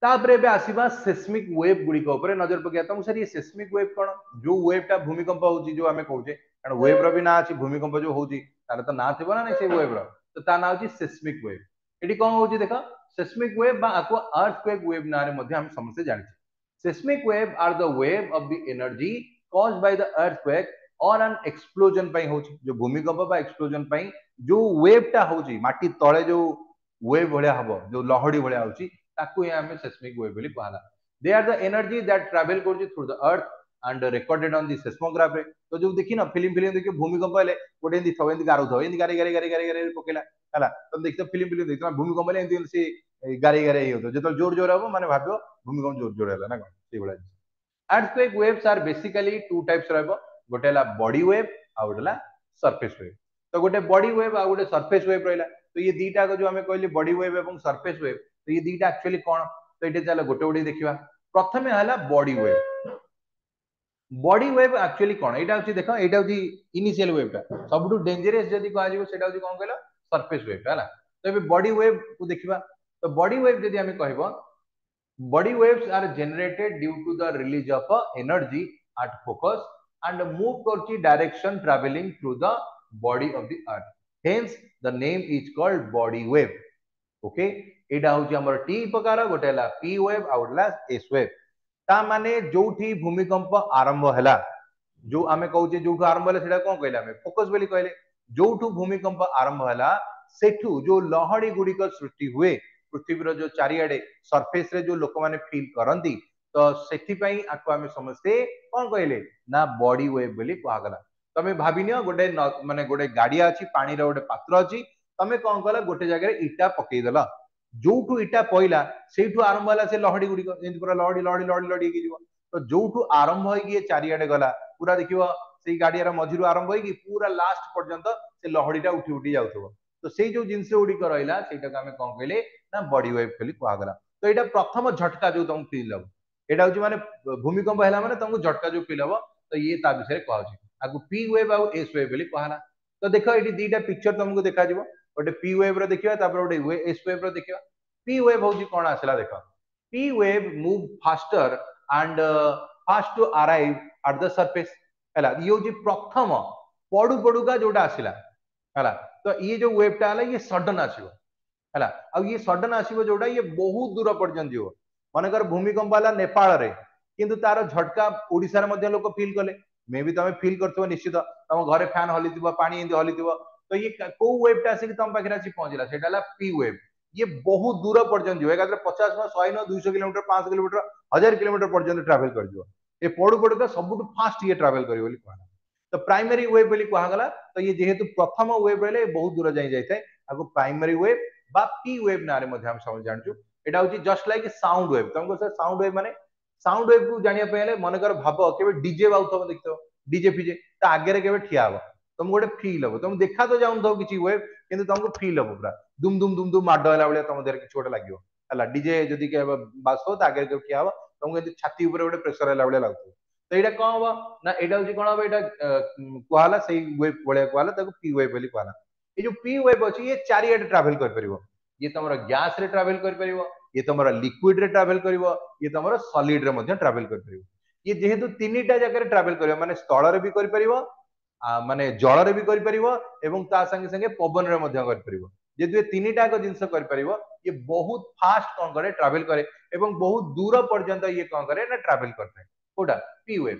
तापरे बे आसीबा सेस्मिक वेव गुडी को ऊपर नजर पकिया त सर ये सेस्मिक वेव कोन जो वेव टा भूमिकंप होची जो हमें कहूचे कारण वेव रो भी ना अछि भूमिकंप जो होची तार त ना थिबो ना नै से वेव रो तो ता ना होची सेस्मिक वेव एटी कोन होची देखो सेस्मिक वेव बा आको अर्थक्वेक वेव ना रे मध्ये हम समझते जानि seismic wave are the wave of the energy caused by the earthquake और एन एक्सप्लोजन पई होची जो भूमिकंप बा एक्सप्लोजन पई जो वेव टा होची माटी तळे जो वेव भलिया हबो जो लहड़ी भलिया होची ताकू ये हमें सेस्मिक वेव बोली कहला they are the energy that travel करजी through the earth and recorded on the seismograph रे तो जो देखि ना फिल्म देखि भूमिकंप हेले गोटे एंदी थव एंदी गारू थव एंदी गारी गारी गारी गारी गारी पकेला हला तुम देखते फिल्म देखते भूमिकंप हेले एंदी से गारी गारी होतो जतो जोर जोर हबो माने भाबियो भूमिकंप जोर जोर होला ना कोन से बळा earthquake waves are basically two types रहबो गोटे ला बॉडी वेव आ गोटे ला सरफेस वेव तो गोटे बॉडी वेव आ गोटे सरफेस वेव रहला तो ये दीटा को जो हमें कहली बॉडी वेव एवं सरफेस वेव तो ये दीटा एक्चुअली कोन तो ये चलो गोटे गोटे देखिबा प्रथमे हला बॉडी वेव एक्चुअली कोन एटा होची देखो एटा होची इनिशियल वेव टा सबटु डेंजरस जदी कहा जीवो सेटा होची कोन कहला सरफेस वेव हला तो ये बॉडी वेव को देखिबा तो बॉडी वेव जदी हमें कहबो body waves are generated due to the release of energy at focus and move करची direction traveling through the body of the earth hence the name is called body wave okay एटा होची हमर टी प्रकार गोटेला पी वेव आउटला एस वेव ता माने जोठी भूमिकंप आरंभ हला जो आमे कहूचे जोठु आरंभ हला सेटा कोन कहले हमें फोकस बोली कहले जोठु भूमिकंप आरंभ हला सेठु जो लहड़ी गुडी को सृष्टि हुए पृथ्वी जो चारियाडे सरफेस रे जो लोक माने फील करंती तो सेठी पई आको हमें समझते कोन कहले ना बॉडी वेव बोली कहा गला तमे भाबिनियो गोटे माने गोटे गाडिया अछि पानी रे गोटे पात्र अछि तमे कोन कहला गोटे जगह रे इटा पकई देला जोठु इटा पइला सेठु आरंभ हला से लहड़ी गुडी को जेंति पूरा लहड़ी लहड़ी लहड़ी लहड़ी की जीवो तो जोठु आरंभ होई कि चारियाडे गला पूरा देखिबो सेई गाडिया रे मझिरु आरंभ होई कि पूरा लास्ट पर्यंत से लहड़ीटा उठी उठी जाउथबो तो सेई जो जिंस गुडी को रहला सेटा को हमें कोन कहले ना बॉडी वेव बोली कहा गला तो एटा प्रथम झटका जो तुम फील हबो एटा होची माने भूमिकंप हैला माने तुमको झटका जो फील हबो तो ये ता विषय कहा होची आगु पी वेव आ एस वेव बोली कहला तो देखो एटी दीटा पिक्चर तुमको देखा जिवो गोटे पी वेव रो देखिबा तापर गोटे एस वेव रो देखिबा पी वेव होची कोन आसला देखो P wave move faster and fast to arrive at the surface हैला ये होची प्रथम पडु पडुका जोटा आसिला है। तो ये जो वेवटा है ये सडन आसो है। आ ये सडन आसो जोटा ये बहुत दूर पर्यटन जीव मनकर भूमिकंप वाला नेपाल रे किंतु तार झटका ओडिशा रे लोक फील कले मे भी तुम फील कर निश्चित तुम घरे फैन हली पानी हली तो ये कौ वेवटा आसिक तुम पाखे आसी पहुंचला से पी वेव। ये बहुत दूर पर्यटन जीव एक 50 100 200 किलोमीटर 500 किलोमीटर 1000 किलोमीटर पर्यटन ट्रावेल कर ये पड़ू पड़ू तो सब फास्ट ये ट्रावेल कर तो प्राइमरी वेव बोली कहगला। तो ये जेहेतु प्रथम वेव रहे बहुत दूर जाए जाए आपको प्राइमरी वेव बा पी वेव ना हम सब जानचु। एटा होची जस्ट लाइक साउंड वेव तुमको सर साउंड वेव माने साउंड वेव को जानिया पहले मन कर भाब केबे डीजे बाउथबो देखतो डीजे फीजे ता आगे रे केबे ठिया हो तुम गोटे फील हो तुम देखा तो जाउन तो किछि वेव किंतु तुमको फील हो पूरा दुम दुम दुम दुम माडो हला बळे तुम देर किछि गोटे लागियो हला डीजे जदी के बासो ता आगे के ठिया हो तुमको एति छाती ऊपर गोटे प्रेशर हला बळे लागतो। तो एटा कोन हो ना एटा होची कोन हो एटा कहला सेही वेव बळे कहला ताको पी वेव बोली कहला। ये जो पी वेव अछि ये चारियाडे ट्रैवल कर परिबो ये तुम गैस रे ट्रैवल कर परिबो ये तुम लिक्विड रे ट्रैवल करिवो ये तुम सॉलिड रे मध्य ट्रैवल कर परिबो। ये जेहेतु तीनटा जगह रे ट्रैवल करिवो माने स्थल रे भी कर परिबो माने जल रे भी कर परिबो एवं ता संगे संगे पवन रे मध्य कर परिबो। जेतु ये तीनटा को जिंस कर परिबो ये बहुत फास्ट कोन करे ट्रैवल करे एवं बहुत दूर पर्यंत ये कोन करे ना ट्रैवल करते कोटा पी वेव।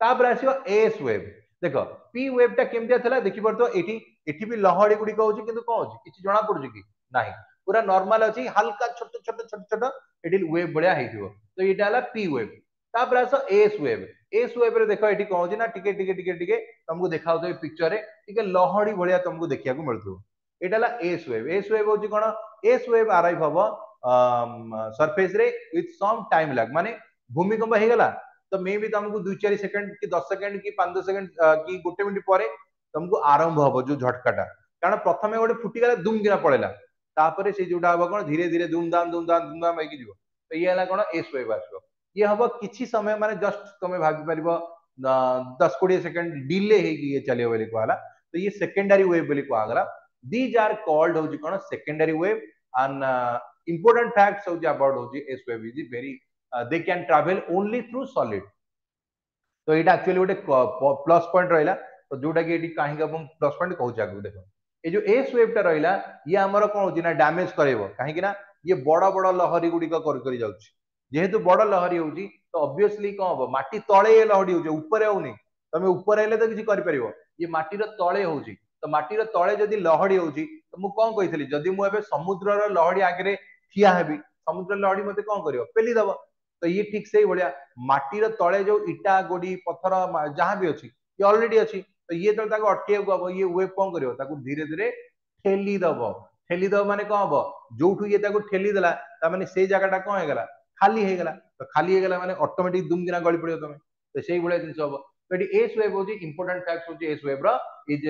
तापर आसीबो एस वेव देखो पी वेव टा केमतिया थला देखि परतो एठी एठी भी लहड़ी गुडी कहउची किंतु कोन होची किछि जणा पडुची कि नाही पूरा नॉर्मल अछि हल्का छोट छोट छोट छोट एठी वेव बढिया हेतिबो। तो एटा हला पी वेव। तापर आसो एस वेव रे देखो एठी कोन होची ना टिके टिके टिके टिके तुमको देखाउ तो पिक्चर रे टिके लहड़ी बढिया तुमको देखिया को मिलथो एटा हला एस वेव होची कोन एस वेव अराइव हबो सरफेस रे विथ सम टाइम लैग माने भूमिकंप हे गला तो मे भी तुमको 2-4 सेकंड कि 10 सेकंड कि 5 सेकंड कि गोटे मिनिट पर तुमको आरंभ हम जो झटकाटा कारण प्रथम गोटे फुटीगला दुम किना पड़ेगा तापर से जोटा हम कौन धीरे धीरे धूमधाम होगी जीव। तो ये है कौन एस वेव आसो ये हम किसी समय माने जस्ट तुम भाभी पार 10-20 सेकंड डिले ये चलिए बोली कहला। तो ये सेकेंडरी वेव बोली कहगला दीज आर कॉल्ड होची कौन secondary wave and important facts होची अबाउट होची S wave is very they can travel only through solid. तो ये एक्चुअली गोटे प्लस पॉइंट रहा तो जोटा कि कहीं प्लस पॉइंट कहूँ आगे देख ये जो एस वेवटा रहा ये आमर कौन हो डैमेज करेब कहीं ये बड़ बड़ लहरी गुड़िक कर जाऊँगी जेहेतु बड़ लहरी हो तो ऑब्वियसली कौन हम माटी तले ये लहरी हो ऊपर होनी तुम ऊपर हेले तो किसी कर ये माटीर तले हो तो माटीर तले जदि लहड़ी हो तो मुझे कौन कही जदि मुझे समुद्र लहड़ी आगे ठिया हेबी समुद्र लहड़ी मत कौन कर पेलीदब। तो ये ठीक से भाया माटीर तले जो इटा गोड़ी पत्थर जहां भी अच्छी ये ऑलरेडी अच्छी तो ये तो अटके हम ये वेब कौन कर धीरे धीरे ठेलीदब माने कौन हम जो ये ठेलीदेला माने से जगह कौन होगा खाली होगा तो खाली होगा माने ऑटोमेटिक दुम किना गली पड़ो तुम तो से भाया जिन हम। तो ये एस वेव होची इंपोर्टेंट फैक्ट होची एस वेव रो is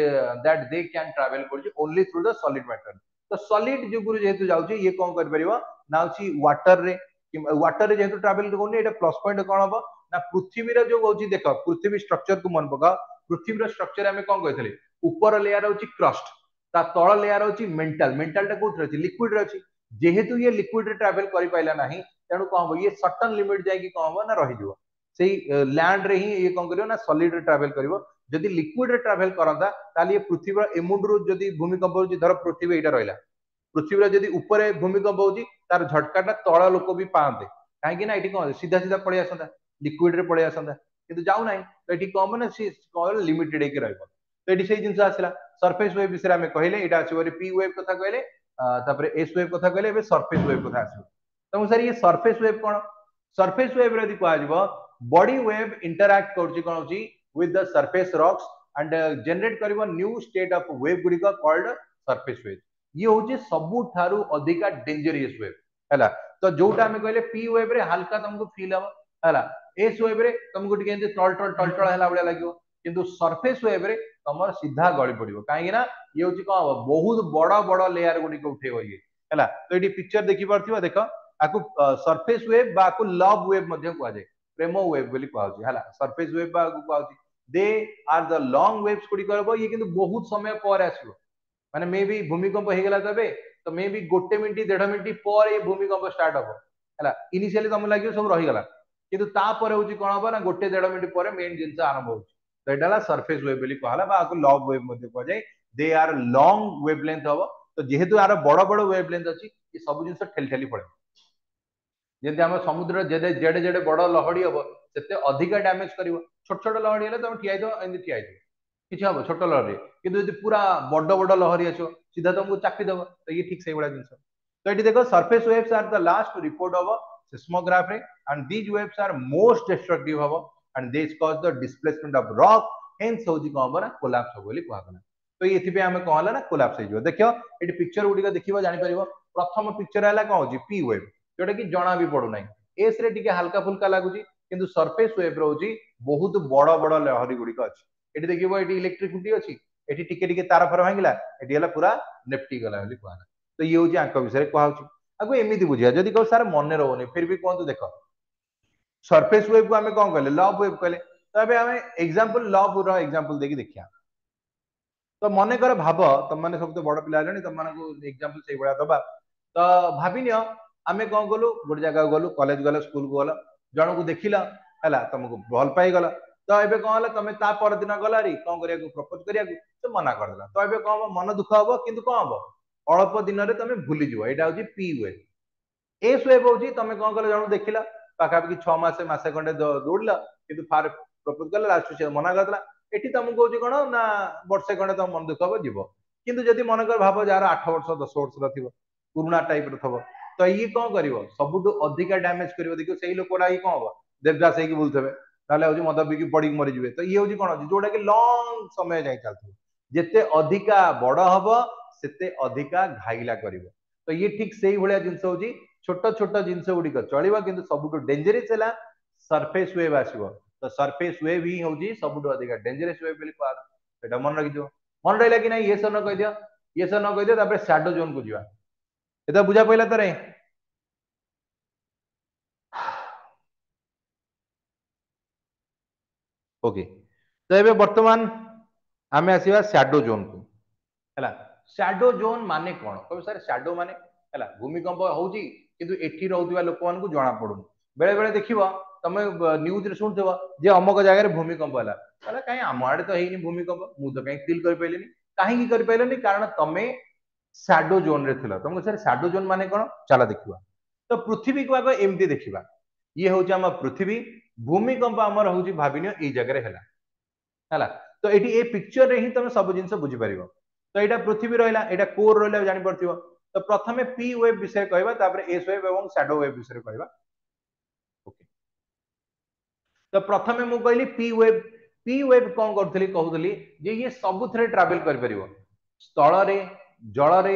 that they can travel करची only through the solid matter. तो सॉलिड जो जेहेतु जाउची ये कौन कर परिबो ना होची वाटर रे वाटर रे जेहेतु ट्रैवल करनी एटा प्लस पॉइंट कौन हम ना पृथ्वी रे जो होची देख पृथ्वी स्ट्रक्चर को मन पका पृथ्वी रो स्ट्रक्चर हमें कौन कहथले ऊपर लेयर होची क्रस्ट ता तळ लेयर होची मेंटल मेंटल टा कोथरे अछि लिक्विड रे अछि जेहेतु ये लिक्विड रे ट्रैवल करि पाइला नाही तेनु कौन हम ये सर्टन लिमिट जाय कि कौन हम ना रहि जिवो सेही लैंड रे ही ये कौन करियो ना सॉलिड रे ट्रैवल करिवो जदि लिक्विड रे ट्रैवल करंता ताली ये पृथ्वी रो एमुंड जदि भूमिकंप होची धर पृथ्वी एटा रहला पृथ्वी जदि ऊपर भूमिकंप होची तार झटकाटा तळ लोक भी पाते कहीं ना कौन सीधा सीधा पड़े आसता लिक्विड रे पड़े आसता कि जाऊ ना तो ये कम ना कौन लिमिटेड होकर रहा। तो ये से जिन आसला सरफेस वेव विषय में कहले यहाँ आसो पी वेव कथा कहले एस वेव कथा कहले सरफेस वेव कथा आसो। तो सर ये सरफेस वेव कौन सरफेस वेव यदि कह बॉडी वेव इंटरैक्ट कर with the surface rocks and generate कर न्यू स्टेट ऑफ वेव गुड़िक कॉल्ड सरफेस वेव। ये हूँ सबुठारु अधिका डेंजरियस वेव है। तो जोटा आम कहले पी वेव रे हल्का तुमको फील हम है एस वेव रे तुमको टिके टल टल टल टल है भाया लगे किंतु सरफेस वेव रे तुम सीधा गली पड़ो कहीं ये हूँ कौन हम बहुत बड़ बड़ लेयर गुड़िक उठेब ये है। तो ये पिक्चर देखी पार्थ देख आपको सरफेस वेव बा लव वेव कहुए प्रेम वेव बोली कहूँ सरफेस वेव कहूँ they are the long waves गुड़िक ये किंतु बहुत समय पर आसो माने मे भी भूमिकंप हो गला तबे तो मे भी गोटे मिनिट 1.5 मिनिट पर ये भूमिकंप स्टार्ट हम है इनिशियली तुम लगे सब रहीगला किंतु तापर हूँ कौन हम ना 1.5 मिनिट पर मेन जिन आरंभ हो तो यहाँ सरफेस वेव बोली कहला लव वेव कहुए दे आर लॉन्ग वेवलेंथ हम तो जेहेतु यार बड़ बड़ वेवलेंथ अच्छी ये सब जिन ठेली ठेली पड़े जमी आम समुद्र जेडे जेडे जेडे बड़ लहड़ी हम से अधिका डैमेज कर छोट छोट लहड़ी है तुम ठिया ठिया किसी हम छोट लहरी कि पूरा बड़ बड़ लहरी आसो सीधा तुमको चापिदेव तो ये ठीक से जिन तो ये देख surface waves are the last report of seismograph and these waves are most destructive हम and this cause the displacement of rock hence होजी कौन बना कोलैप्स हो बोली कहना तो ये इथिबे हमें कहला ना कोलैप्स हो देखियो एटी पिक्चर गुडी देखिबो जानि परिबो प्रथम पिक्चर हैला कोन होजी पी वेव जोटा कि जना भी पड़ू ना एस रे टिके हल्का फुल्का लागुची किंतु सरफेस वेव रोजी बहुत बड़ बड़ लहरी गुडी अछि एटी देखिबो एटी इलेक्ट्रिक फुटी अछि एटी टिके टिके तार फर भांगिला एटी हैला पूरा नेप्टी गला बोली कहना तो ये होजी आंक विषय कहउची आगो एमिति बुझिया जदि कहो सर मन रहउनी फिर भी कहतु देखो सरफेस वेव को हमें कौन कहले लव वेव कहले तो अबे हमें एग्जांपल लव रो एग्जांपल देखि देखिया तो मन कर भाव तुम मैंने सब तो बड़ पिला तुम मान एग्जांपल से भाया दबा तो भाभी नियो आमे कौन गलु गोटे जगह गलु कॉलेज गल स्कूल को गल जन को देखिल है तुमको भल पाई गल तो ये कौन है तुम ता पर दिन गलारी कौन करिया प्रपोज करिया तो मना करदेला तो ये कौन मन दुख हम कि कौन हम अल्प दिन में तुम भूली जाओ यहाँ हूँ पी वेव एस वेव हूँ तुम कौन कल जन देखिला पाखापाखि 6 मास मासे खंडे दौड़ल कि फार प्रपोज कल लास्ट से मना करदेला एटी तुमको कौन ना वर्षे खंडे तुम मन दुख हम जीव किंतु जदि मनकर भाव जार 8 वर्ष 10 वर्ष थी पुराणा टाइप रो तो ये कौन कर सबुठ अधिका डैमेज कर देखिए से लोकटा ही कौन हम देवदास होगी बुलूवे ना मद बिकी पड़ी मरीजे तो ये हूँ कौन जोटा कि लंग समय जाए चलते जिते अधिका बड़ हम से अधिका घाइला कर तो ये ठीक से भाया जिन हूँ छोट छोट जिनस गुड़िक चलो कि सब डेंजरस है सरफेस वेव आसो तो सरफेस वेव ही हूँ सब अधिका डेंजरस वेव कहला मन रखी मन रहा कि ना ये सर न कह दियो ये सर न कह दियो शैडो जोन को जीवा ये बुझा पड़ा तो ओके तो ये बर्तमान आम आसवा शैडो जोन को है शैडो जोन माने कौन कह सर शैडो माने है भूमिकंप होची किंतु एठी रहउतिबा लोक मानकु जणा पडुन बेले बेले देखिबो तमे न्यूज रे सुनथबो जे अमक जगह रे भूमिकंप हला अरे काई हम आडे तो हेनी भूमिकंप मु तो काई फील कर पैलेनी काहे की कर पैलेनी कारण तमे शैडो जोन रे थिला तुमको सर शैडो जोन माने कोन चला देखिबा तो पृथ्वी को आगे एमती देखिबा ये होची हम पृथ्वी भूमिकंप हमर होची भाबिनियो ए जगह रे हला तो एटी ए पिक्चर रे ही तुम सब जिंस बुझी परिबो तो यहाँ पृथ्वी रहा यहाँ कोर रहा जापर तो प्रथम पी वेव विषय कहवा एस वेव और शैडो वेव विषय कहवा ओके तो प्रथम मु कहली पी वेव कौन करी कहूली ये सब ट्रावेल कर स्थल जल रे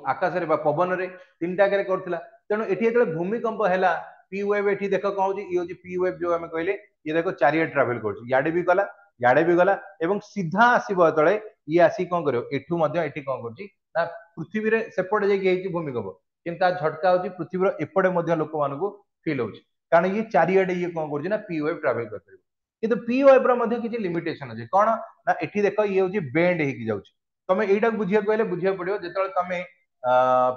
आकाश रे पवन रे तीन टाक करथिला तेणु एठी जेतले भूमिकंप हैला पी वेव एठी देख कौन होची ये होची पी वेव जो हमें कहले ये देखो चारिया ट्रावेल करछि याडे भी गला याडे भी गला एवं सीधा आसीबो तळे ये आसी कौन करियो एठू मध्य एठी कौन करछि ना पृथ्वी रे सेपटे जे हेची भूमिकंप किंतु झटका होची पृथ्वी रो एपटे मध्य लोक मानको फील होची कारण ये चारियाडे ये कौन करछि ना पी वेव ट्रावेल करथि किंतु पी वेव रो मध्य किछि लिमिटेशन अछि कोन ना एठी देखो ये होची बेंड हेकी जाउछि तमे एटा बुझिया कहले बुझिया पड़ियो जेतले तमे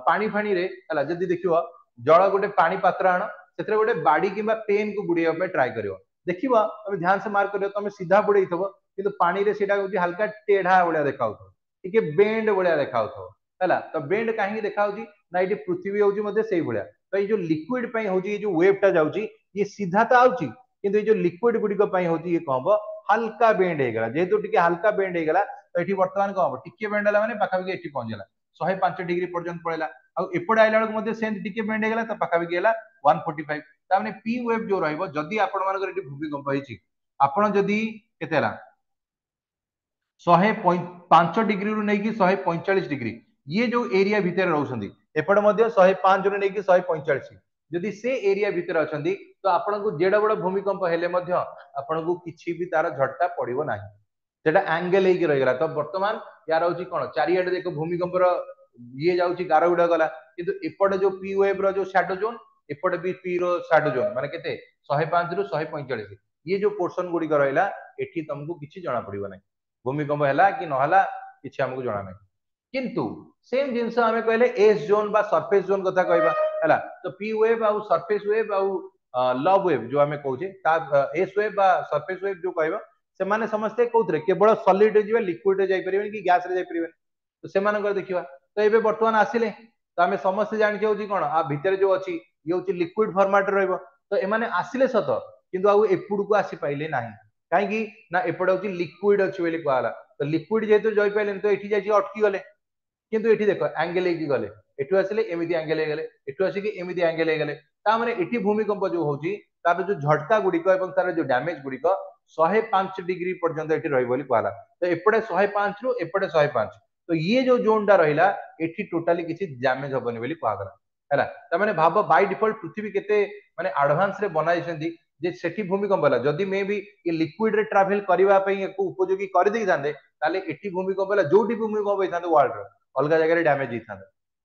पानी फानी रे हला जदी देखियो जळ गोटे पानी पात्र आण सेतरे गोटे बाडी किबा पेन को बुडिया पे ट्राई करियो देखिबा तमे ध्यान से मार्क करियो तमे सीधा बुडैथबो किंतु पानी रे सेटा होची हल्का टेढ़ा भलिया देखाउथो टिके बेंड भलिया देखाउथो हला तो बेंड काहे देखाउची ना इटी पृथ्वी होची मध्ये सेही भलिया तो ये जो लिक्विड पई होची ये जो वेव टा जाउची ये सीधा तो आउची किंतु ये जो लिक्विड गुडी को पई होची ये कहबो हल्का बेंड हे गला जेतु टिके हल्का बेंड हे गला तो एठी वर्तमान कहबो टिके बेंड हला माने पाखाबी एठी पहुंचला 105 डिग्री पर्यंत पळेला आ एपड आइला बेलक मध्ये सेम टिके बेंड हे गला तो पाखाबी गेला 145 ता माने पी वेव जो रहइबो जदी आपण मानकर एठी भूमिकंप होईची आपण जदी केतेला 105 डिग्री रु नेकी 145 डिग्री ये जो एरिया भितर रहउछंदी एपड मध्ये 105 रु नेकी 145 जदी से एरिया भितर अछंदी तो आपण को जेडा बड भूमिकंप हेले मध्ये आपण को किछि भी तार झटका पड़िबो नाही सेटा एंगल हेकी रहि गला तो वर्तमान यार होची कोन चारियाडे देखो भूमिकंप रो ये जाउची गारो गुडा गला किंतु एपड जो पी वेव रो जो शैडो जोन एपड भी पी रो शैडो जोन माने केते 105 रु 145 ये जो पोर्शन गुडी रहइला एठी तुमको किछि जणा पड़िबो नाही भूमिकंप हैला कि नहला किछि हमको जणा नाही किंतु सेम जिंस हमें कहले एस जोन बा सरफेस जोन कथा कहबा हैला तो पी वेव आ सरफेस वेव आ लव वेव जो हमें कहूचे ता एस वेव बा सरफेस वेव जो कहबा से माने समस्ते कोथरे केवल सॉलिड रे जिवे लिक्विड रे जाई परिबेन कि गैस रे जाई परिबेन तो से मानकर देखिबा तो एबे वर्तमान आसिले तो आमे समस्त जानि होची कोन आ भितर जो अछि ये होची लिक्विड फॉर्मेट रहइबो तो एमाने आसिले सत किंतु आउ एपुड को आसी पाइले नाही काहे कि ना एपड होची लिक्विड अछि बेली कहला तो लिक्विड जेतु जई पाइले तो एठी जाई अटकी गले किंतु एठी देखो एंगल हेकी गले एठु आसिले एमिति एंगल हे गले एठु आसी कि एमिति एंगल हे गले ता माने एठी भूमिकंप जो होची तार जो झटका गुड़िक एवं तार जो डैमेज गुड़िक 105 डिग्री पर्यंत एठी रही बोली कहला तो एपटे 105 रु एपटे 105 तो ये जो जोनटा रहिला एठी टोटली किछि डैमेज होबनी बोली कहला हैला त माने भाबो बाय डिफॉल्ट पृथ्वी केते माने एडवांस रे बनाई छथि जे सेठी भूमिकंप होला जदि मे भी ये लिक्विड रे ट्रैवल करबा पई एको उपयोगी कर देई थांदे ताले एठी भूमिकंप होला जोटी भूमिकंप होई थांदे वर्ल्ड रो अलग जगह रे डैमेज होई थांदे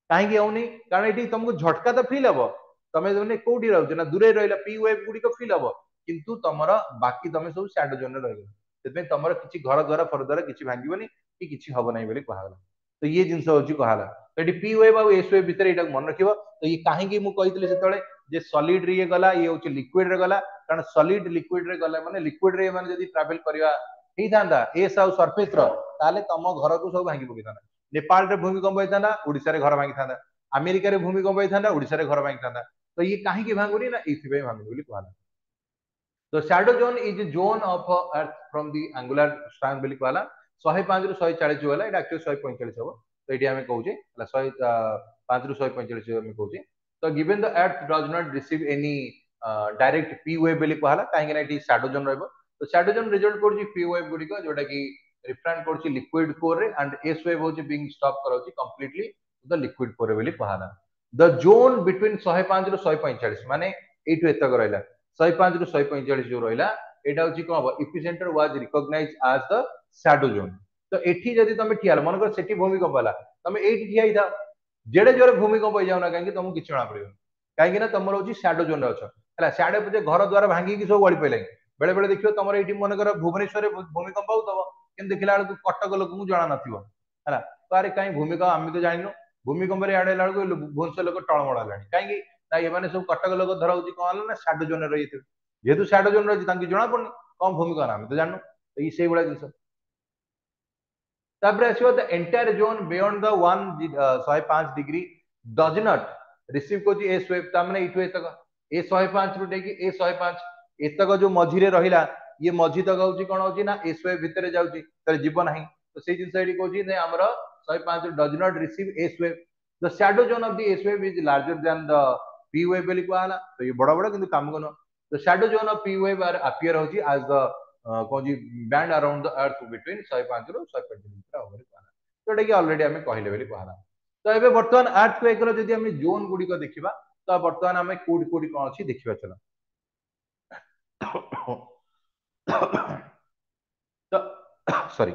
काहे कि होनी कारण एठी तुमको झटका तो फील हबो तमे जने कोठी रहउ ना दूरे रहिला पी वेव गुडी को फील हबो किंतु तमरा बाकी तमे सब शैडो जोन रे रहइबो सेते तमरा किछि घर द्वारा फर द्वारा किछि भांगिबोनी कि किछि हबो नै बोली कहला तो ये जिंस होची कहला तो एठी पी वेव आ एस वेव भीतर एटा मन रखिबो तो ये काहे कि मु कहितले सेतळे जे सॉलिड रे गला ये होची लिक्विड रे गला कारण सॉलिड लिक्विड रे गला माने लिक्विड रे माने जदी ट्रैवल करबा हेई थांदा एस आ सरफेस रो ताले तम घर को सब भांगी पकिताना नेपाल रे भूमिकंप होइताना ओडिसा रे घर भांगी थांदा अमेरिका रे भूमिकंप होइताना ओडिसा रे घर भांगी थांदा तो ये काहे कि भांगुनी ना इथिबे भांगुनी बोली कहला तो shadow zone is a zone of earth from the angular strand बोली कहला 105 रु 140 जो होला एटा एक्चुअली 145 हो तो एटी हमें कहूजे हला 105 रु 145 हमें कहूजे तो given the earth does not receive any direct P wave बोली कहला काहे कि ना एटी शैडो जोन रहबो तो शैडो जोन रिजल्ट करजी पी वेव गुडी को जोटा कि रिफ्रैक्ट करछि लिक्विड कोर रे एंड एस वेव होछि बीइंग स्टॉप कराउछि कंप्लीटली द लिक्विड कोर बोली कहला द जोन बिटवीन 105 रु 145 माने एटु एतक रहला 105 रु 145 जो रहला एटा होची कोन हबो epicentre was recognised as the shadow zone तो एठी जदी तमे ठियाल मन कर सेठी भूमिकंप होला तमे एठी ठिया हिता जेडे जोरे भूमिकंप होई जाउना काहे कि तुमको किछ ना पड़ियो काहे कि ना तमरो होची शैडो जोन रे अछ हला शैडो पे घर द्वारा भांगी कि सब गळी पइले बेले बेले देखियो तमरो एठी मन कर भुवनेश्वर रे भूमिकंप होतबो किन देखिला बेलକୁ कटक लोक को जाना नथिबो हला तारे काई भूमिकंप आमी तो जानिनो भूमिकंप रे आडे लाडको भुवनेश्वर लोक टळमळ लानी काहे कि ना ये माने सब कटक लोक धरा होची कोन ना शैडो जोन रे रहिथे जेतु शैडो जोन रे तांकी जणा पड़नी कम भूमिकंप आमी तो जाननो तो ई सेई बडा जिंस तापर आसीबो the entire zone beyond the 105 degree does not receive कोची एस वेव ता माने इटु एतक ए 105 रु डेकी ए 105 एतक जो मझी रे रहिला ये मझी तक होची कोन होची ना एस वेव भितरे जाउची तर जीवन नाही तो सेई जिंस एडी कोची ने हमर 105 does not receive S wave the shadow zone of the S wave is larger than the P wave बेली कहला तो ये बड़ा बड़ा किंतु काम कोन the shadow zone of P wave are appear होची एज द कोजी band around the earth between 105 रु 150 मीटर ओवर कहला जोटा कि ऑलरेडी हमें कहले बेली कहला तो एबे वर्तमान अर्थ क्वेक रो जदी हमें जोन गुडी को देखिबा तो वर्तमान हमें कोड कोडी कोन अछि देखिबा चला तो सॉरी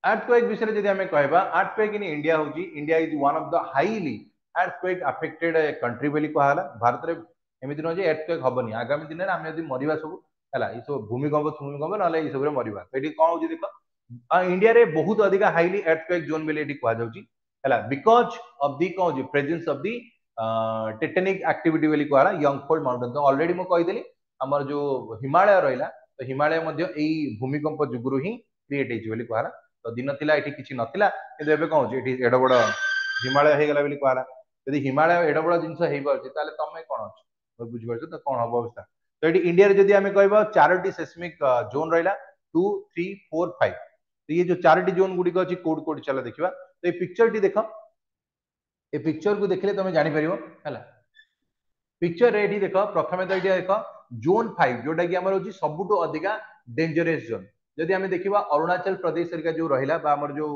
earthquake विषय जदि हमें कहबा earthquake इन इंडिया होजी India is one of the highly earthquake affected country बोली कहला भारत रे एमिति न जे earthquake हबनी आगामी दिन रे हम यदि मरिबा सब हला ई सब भूमिकंप नले ई सब रे मरिबा एठी कोन होजी देखो इंडिया रे बहुत अधिक हाईली earthquake जोन बेले एठी कहा जाउची हला बिकॉज ऑफ द कोन जी presence of the tectonic activity बोली कहला यंगफोल्ड माउंटेन तो ऑलरेडी मो कहि देली हमर जो हिमालय रहिला तो हिमालय मध्ये एई भूमिकंप जुगुरु ही क्रिएट हेची बोली कहला तो दिन थिला एठी किछि नथिला किंतु एबे कोन होची एठी एडा बड हिमालय हे गेला बोली कहला यदि हिमालय एडा बड जिंस हेइ परछि ताले तमे कोन अछि बुझि परछ तो कोन हबो अवस्था तो एठी इंडिया रे जदि हमें कहबा चारोटी सेस्मिक जोन रहिला 2 3 4 5 तो ये जो चारोटी जोन गुडी को अछि कोड कोड चला देखिबा तो ये पिक्चर टी देखो ए पिक्चर को देखले तमे जानि परिबो हला पिक्चर रे एठी देखो प्रथमे तो एठी देखो जोन 5 जोटा कि हमर होची सबुटो अधिका डेंजरस जोन जदि हमें देखिबा अरुणाचल प्रदेश रे जो रहिला बा हमर जो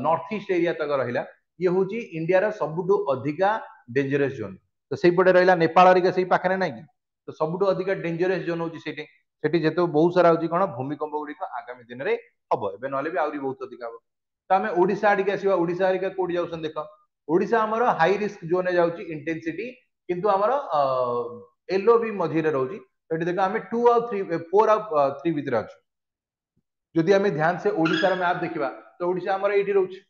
नॉर्थ ईस्ट एरिया तक रहिला ये होची इंडिया रा सबुटो अधिका डेंजरस जोन तो सेई पडे रहिला नेपाल रे सेई पाखरे नै कि तो सबुटो अधिका डेंजरस जोन होची सेठी सेठी जेतो बहुत सारा होची कोन भूमिकंप गुडी को आगामी दिन रे हबो एबे नले भी आउरी बहुत अधिका हबो तो हमें ओडिसा आडी के आसीबा ओडिसा रे कोडी जाउसन देखो ओडिसा हमर हाई रिस्क जोन रे जाउची इंटेंसिटी किंतु हमर येलो भी मझी रे रहउची तो एठी देखो हमें 2 और 3 4 और 3 भीतर अछि जदि हमें ध्यान से ओडिसा रा मैप देखिबा तो ओडिसा हमर एठी रहउची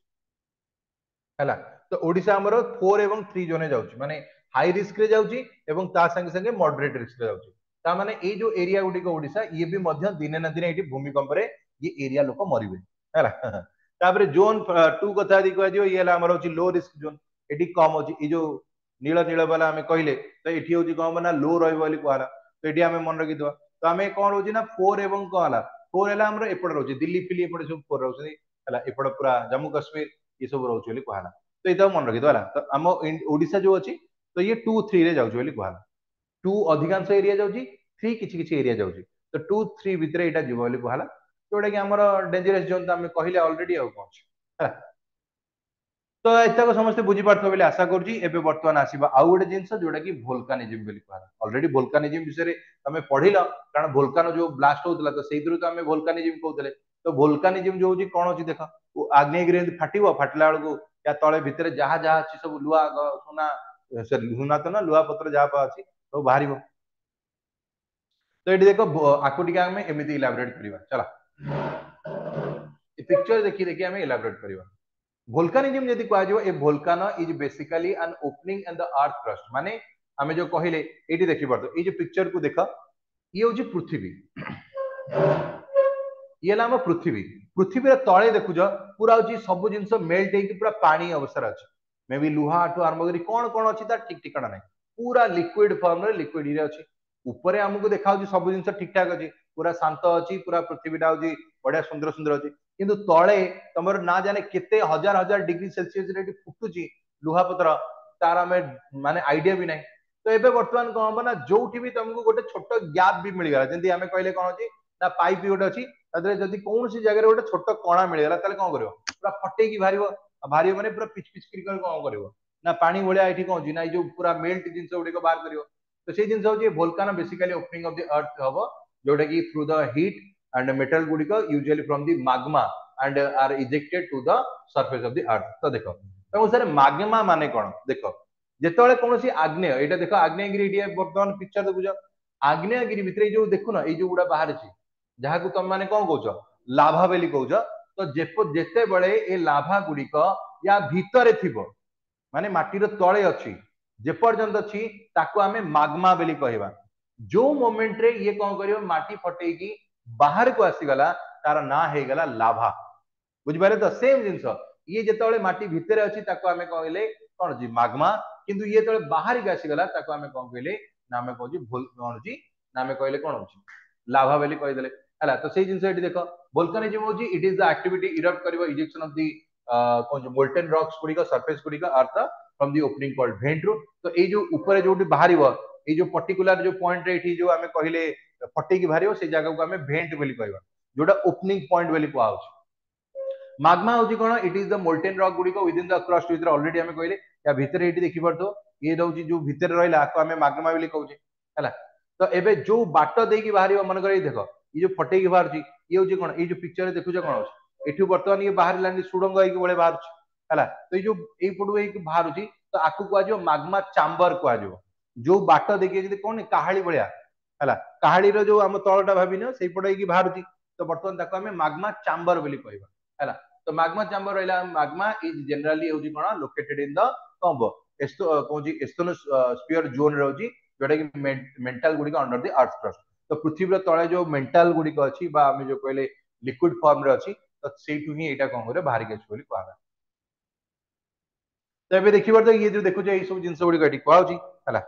हैला तो ओडिसा हमर 4 एवं 3 जोने जाउची माने हाई रिस्क रे जाउची एवं ता संगे संगे मॉडरेट रिस्क रे जाउची ता माने ए जो एरिया गुडी को ओडिसा ये भी मध्य दिने ना दिने एठी भूमिकंप रे ये एरिया लोक मरिबे हैला तापर जोन 2 कथा यदि कह दियो ये हमर होची लो रिस्क जोन एठी कम होची ए जो नील नील वाला हमें कहले तो एठी होची कम ना लो रहइबो बोली कहला तो एठी हमें मन रखि दवा तो हमें कोन होची ना 4 एवं कहला 4 हला हमर एपड रहउची दिल्ली फिली एपड सब 4 रहउची हला एपड पूरा जम्मू कश्मीर ये सब रहउची बोली कहला तो एता मन रखि दवा तो हम ओडिसा जो अछि तो ये 2 3 रे जाउची बोली कहला 2 अधिकांश एरिया जाउची 3 किछि किछि एरिया जाउची तो 2 3 भितरे एटा जीव बोली कहला जोटा कि हमर डेंजरस जोन तो हम कहले ऑलरेडी आ पहुंच हला तो एतक समस्त बुझी पारथो बोली आशा करजी एबे वर्तमान आसीबा आउ गोटे जिंस जोटा कि वोल्कानिज्म बोली कहला ऑलरेडी वोल्कानिज्म विषय रे तमे पढिलो कारण वोल्कानो जो ब्लास्ट होतला तो सेइदरु तो हमें वोल्कानिज्म कहउतले तो वोल्कानिज्म जो होची कोन होची देखो आग्नेयगिरि फाटिबो फाटला बेलको या तळे भितरे जहा जहा अछि सब लुआ सोना सुना तो ना लुआ पत्र जहा पा अछि तो बाहरिबो तो एटी देखो आकु टिके हमें एमिति इलाबोरेट करिवा चला ए पिक्चर देखि देखि हमें इलाबोरेट करिवा वोल्कानिज्म यदि कहा जाओ a volcano is basically an opening in the earth crust माने हमें जो कहले एटी देखि परतो ए जो पिक्चर को देखा ये होची पृथ्वी ये हम पृथ्वी पृथ्वी तले देखुछ पूरा होची सब जिंस मेल्ट हेकी पूरा पानी अवस्था अछि मे बी लुहा टू आरंभ करी कोन कोन अछि ता ठीक ठिकाना नै पूरा लिक्विड फॉर्म रे लिक्विड रे अछि ऊपर हमको देखा होची सब जिंस ठीक ठाक अछि पूरा शांत अछि पूरा पृथ्वीटा होची बढिया सुंदर सुंदर अछि किंतु तळे तमर ना जाने केते हजार हजार डिग्री सेल्सियस रे फुटुची लुहा पत्र तार हमें माने आईडिया भी नहीं तो एबे वर्तमान कोन हम ना जोठी भी तुमको गोटे छोट गैप भी मिल गला जंती हमें कहले कोन अछि ना पाइप गोटे अछि तादरे जदी कोन सी जगह रे गोटे छोट कणा मिल गला ताले कोन करिवो पूरा फटे की भारिवो भारिवो माने पूरा पिच पिच करी कोन करिवो ना पानी भलिया एठी कोन जी ना जो पूरा मेल्ट जिंस गुडी को बाहर करिवो तो से जिंस होची volcano basically opening of the earth हबो जोटा की through the heat and metal गुड़िक usually from the magma and are ejected to the surface of the earth तो देखो तो सर magma माने कोन देखो जेतोले कोनोसी आग्नेय एटा देखो आग्नेयगिरि एटी वर्तमान पिक्चर देखुजो आग्नेयगिरि भितरे जो देखु ना ए जो गुडा बाहर छी जहा को तुम माने कोन कहउछो लाभा बेली कहउछो तो जेते बळे ए लाभा गुड़िक या भितरे थिबो माने माटीर तळे अछि जे पर्यंत अछि ताको हमें magma बेली कहबा जो मोमेंट रे ये कोन करियो माटी फटेकी बाहर को आसीगला तार ना हे गला लाभा बुझ पारे तो सेम जिंस ये जेतोले माटी भितरे अछि ताको हमें कहले कोन जी magma किंतु ये तळे बाहर के आसीगला ताको हमें कोन कहले ना हमें कहजी कोन जी ना हमें कहले कोन होची लाभा बेली कहि देले हला तो सेही जिंस एटी देखो वोल्कानिज्म होची it is the activity erupt करिवो इजेक्शन ऑफ द कोन जो मोल्टन रॉक्स गुडी का सरफेस गुडी का earth from the opening called vent रू तो ए जो ऊपर जोटी बाहरिवो ए जो पर्टिकुलर जो पॉइंट रे एठी जो हमें कहले फटे की भारियो से जगह को हमें वेंट बोली कहबा जोटा ओपनिंग पॉइंट बोली कहआ होची magma होची कोन it is the molten rock गुडी को within the crust with already हमें कहले या भीतर एठी देखि परतो ये रहउची जो भीतर रहला को हमें magma बोली कहउची हला तो एबे जो बाट देकी बाहरियो मन करे देखो ये जो फटे की बाहरची ये होची कोन ये जो पिक्चर रे देखुछ कोन होची एठू वर्तमान ये बाहर लानी सुडंग होई के बळे बाहरची हला तो ये जो ए पडु ए बाहरची तो आकु को आजो magma चैम्बर को आजो जो बाट देखि जदी कोन काहाळी बळिया हला काहाळी रो जो हम तळटा भाबिनो सेई पडे की बाहरची तो वर्तमान ताको हमें magma चैम्बर बोली कहबा हला तो magma चैम्बर रहला magma इज जनरली होची कोन लोकेटेड इन द कंबो एस्तो कोजी एस्टोनोस्फियर जोन रहउची जोटा कि मेंटल गुडी का अंडर द अर्थ क्रस्ट तो पृथ्वी तळे जो मेंटल गुडी को अछि बा हम जो कहले लिक्विड फॉर्म रे अछि तो सेइटु ही एटा कोन करे बाहर के अछि बोली कहबा तो एबे देखिबार तो ये जो देखु जे ए सब जिंस गुडी कटी कहउची हला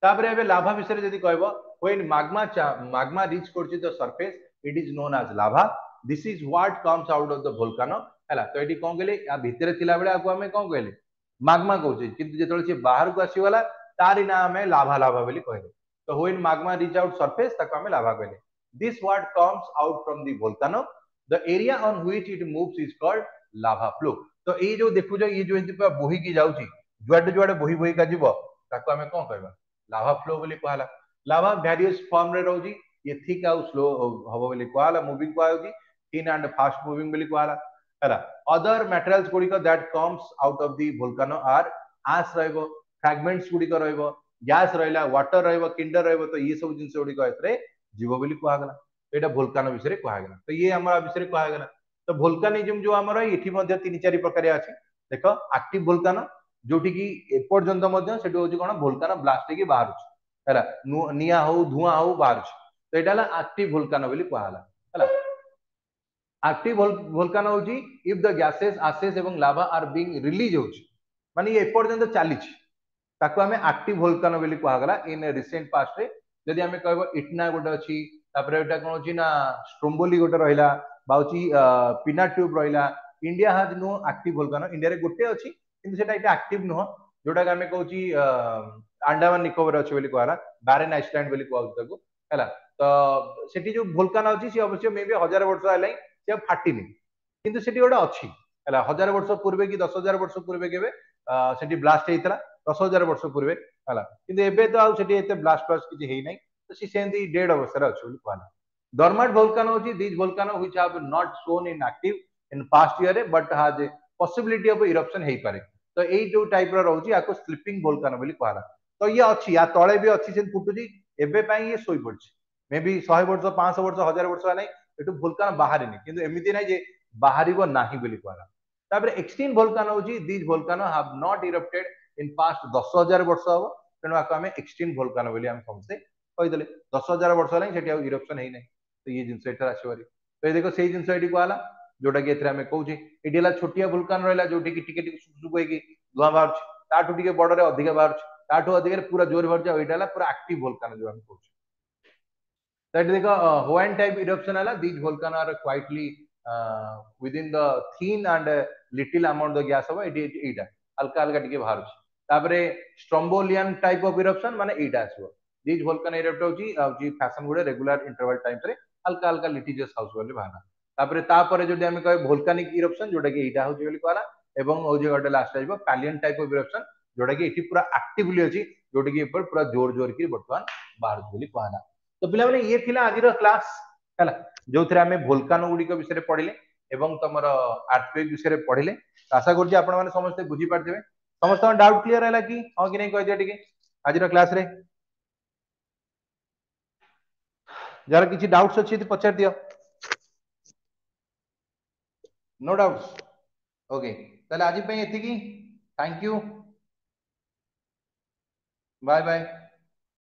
तापर एबे लाभा विषय रे जदी कहबो व्हेन magma रीच करछि the surface it is known as lava this is what comes out of the volcano हला तो एटी कोन गेले या भितरे थिला बेले आको हमें कोन कहले magma कहउछि किंतु जेतोले से बाहर को आसी वाला तारि ना हमें लाभा लाभा बोली कहले तो when magma reach out surface ताको हमें लाभा कहले this what comes out from the volcano the area on which it moves is called Lava flow तो ए जो देखु जो ये जो एंति बोही की जाउछि जुआडे जुआडे बोही बोही का जीवो ताको हमें कोन कहबा लाभा फ्लो बोली कहला लाभा वेरियस फॉर्म रे रहउजी ये थिक आउ स्लो हबो बोली कहला मूविंग कहउजी थिन एंड फास्ट मूविंग बोली कहला हला अदर मटेरियल्स गुडी को that comes out of the volcano are ash रहइबो फ्रैगमेंट्स गुडी को रहइबो गैस रहइला वाटर रहइबो किंडर रहइबो तो ये सब जिंस गुडी को एतरे जीव बोली कहगला तो एटा वोल्केनो विषय रे कहगला तो ये हमरा विषय रे कहगला तो वोल्केनिज्म जो हमरा एठी मध्ये तीन चार प्रकार अछि देखो एक्टिव वोल्केनो जोठी की एपर्यंत मध्य सेठी होची कोन वोल्कानो ब्लास्ट की बाहर हैला निया हो धुआं हो बाहर तो एटा हला एक्टिव वोल्कानो बोली कहला हैला एक्टिव वोल्कानो होची इफ द गैसेस एसेस एवं लावा आर बीइंग रिलीज होची माने ये एपर्यंत चली ताको हमें एक्टिव वोल्कानो बोली कहगला इन रिसेंट पास्ट रे जदि हमें कहबो इटना गोटे अछि तापर एटा कोन अछि ना स्ट्रोम्बोली गोटे रहिला बाउची पिना ट्यूब रहिला India has no active volcano India रे गोटे अछि किंतु सेटा एटा एक्टिव नुह जोटा हमें कहउची अंडमान निकोबर अछि बोली कहला बारेन आइसलैंड बोली कहउ ताको हैला तो सेठी जो वोल्कानो अछि से अवश्य मे भी 1000 वर्ष आइलै से फाटिनी किंतु सेठी गोटे अछि हैला 1000 वर्ष पूर्वे कि 10000 वर्ष पूर्वे केबे सेठी ब्लास्ट हेइतला 10000 वर्ष पूर्वे हैला किंतु एबे तो आउ सेठी एते ब्लास्ट ब्लास्ट किछि हेइ नै तो सी सेंती डेड अवस्था अछि बोली कहला dormant volcano is these volcano which have not shown in active in past year but has a possibility of eruption हेइ पारे तो एई जो टाइप रो रहउची आको स्लीपिंग वोल्कानो बोली कहला तो ये अछि या तळे भी अछि से फुटुची एबे पई ये सोई पड़छि मे बी 100 वर्ष 500 वर्ष 1000 वर्ष नै एटु वोल्कानो बाहरिनी किंतु एमिति नै जे बाहरिबो नाही बोली कहला तापर एक्सट्रीम वोल्कानो होची these volcano have not erupted in past 10000 वर्ष हो तेनु आको हमें एक्सट्रीम वोल्कानो बोली हम समझते कहि देले 10000 वर्ष नै सेठी इरप्शन हेइ नै तो ये जिनस एटा आसीबारी तो ये देखो सेही जिनस एटी कहला जोटा कि एथरे हमें कहउची एटी हला छोटिया वोल्कानो रहला जोटी कि टिके टिके सुसुक होई कि धुआं बाहर ताठू टिके बड़ रे अधिक बाहर ताठू अधिक रे पूरा जोर भर जाओ एटा हला पूरा एक्टिव वोल्कानो जो हम कहउची that is the Hawaiian type eruption ala these volcano are quietly within the thin and little amount the gas hoba एटा हल्का हल्का टिके बाहर तापरे स्ट्रोम्बोलियन टाइप ऑफ इरप्शन माने एटा आसबो these volcano erupt होची जी फैशन गुडे रेगुलर इंटरवल टाइम रे हल्का हल्का लिटिजियस हाउस बोली बाहर तापरे तापरे जदि हम कहे वोल्कानिक इरप्शन जोटा कि एटा होची बोली कहला एवं ओ जे गटे लास्ट आइबो पैलियन टाइप ऑफ इरप्शन जोटा कि एठी पूरा एक्टिवली अछि जोटा कि ऊपर पूरा जोर जोर की वर्तमान बाहर बोली कहला तो पिला माने ये थिला आजिर क्लास हला जो थरे हमें वोल्कानो गुडी को विषय रे पढिले एवं तमर अर्थक्वेक विषय रे पढिले आशा करछि आपण माने समस्त बुझी पारथिबे समस्त डाउट क्लियर हैला कि हां कि नै कहि दिया ठीक आजिर क्लास रे जार किछि डाउट्स अछि त पचार दियो नो डाउट्स ओके ताले आजि पई एतिकी थैंक यू बाय बाय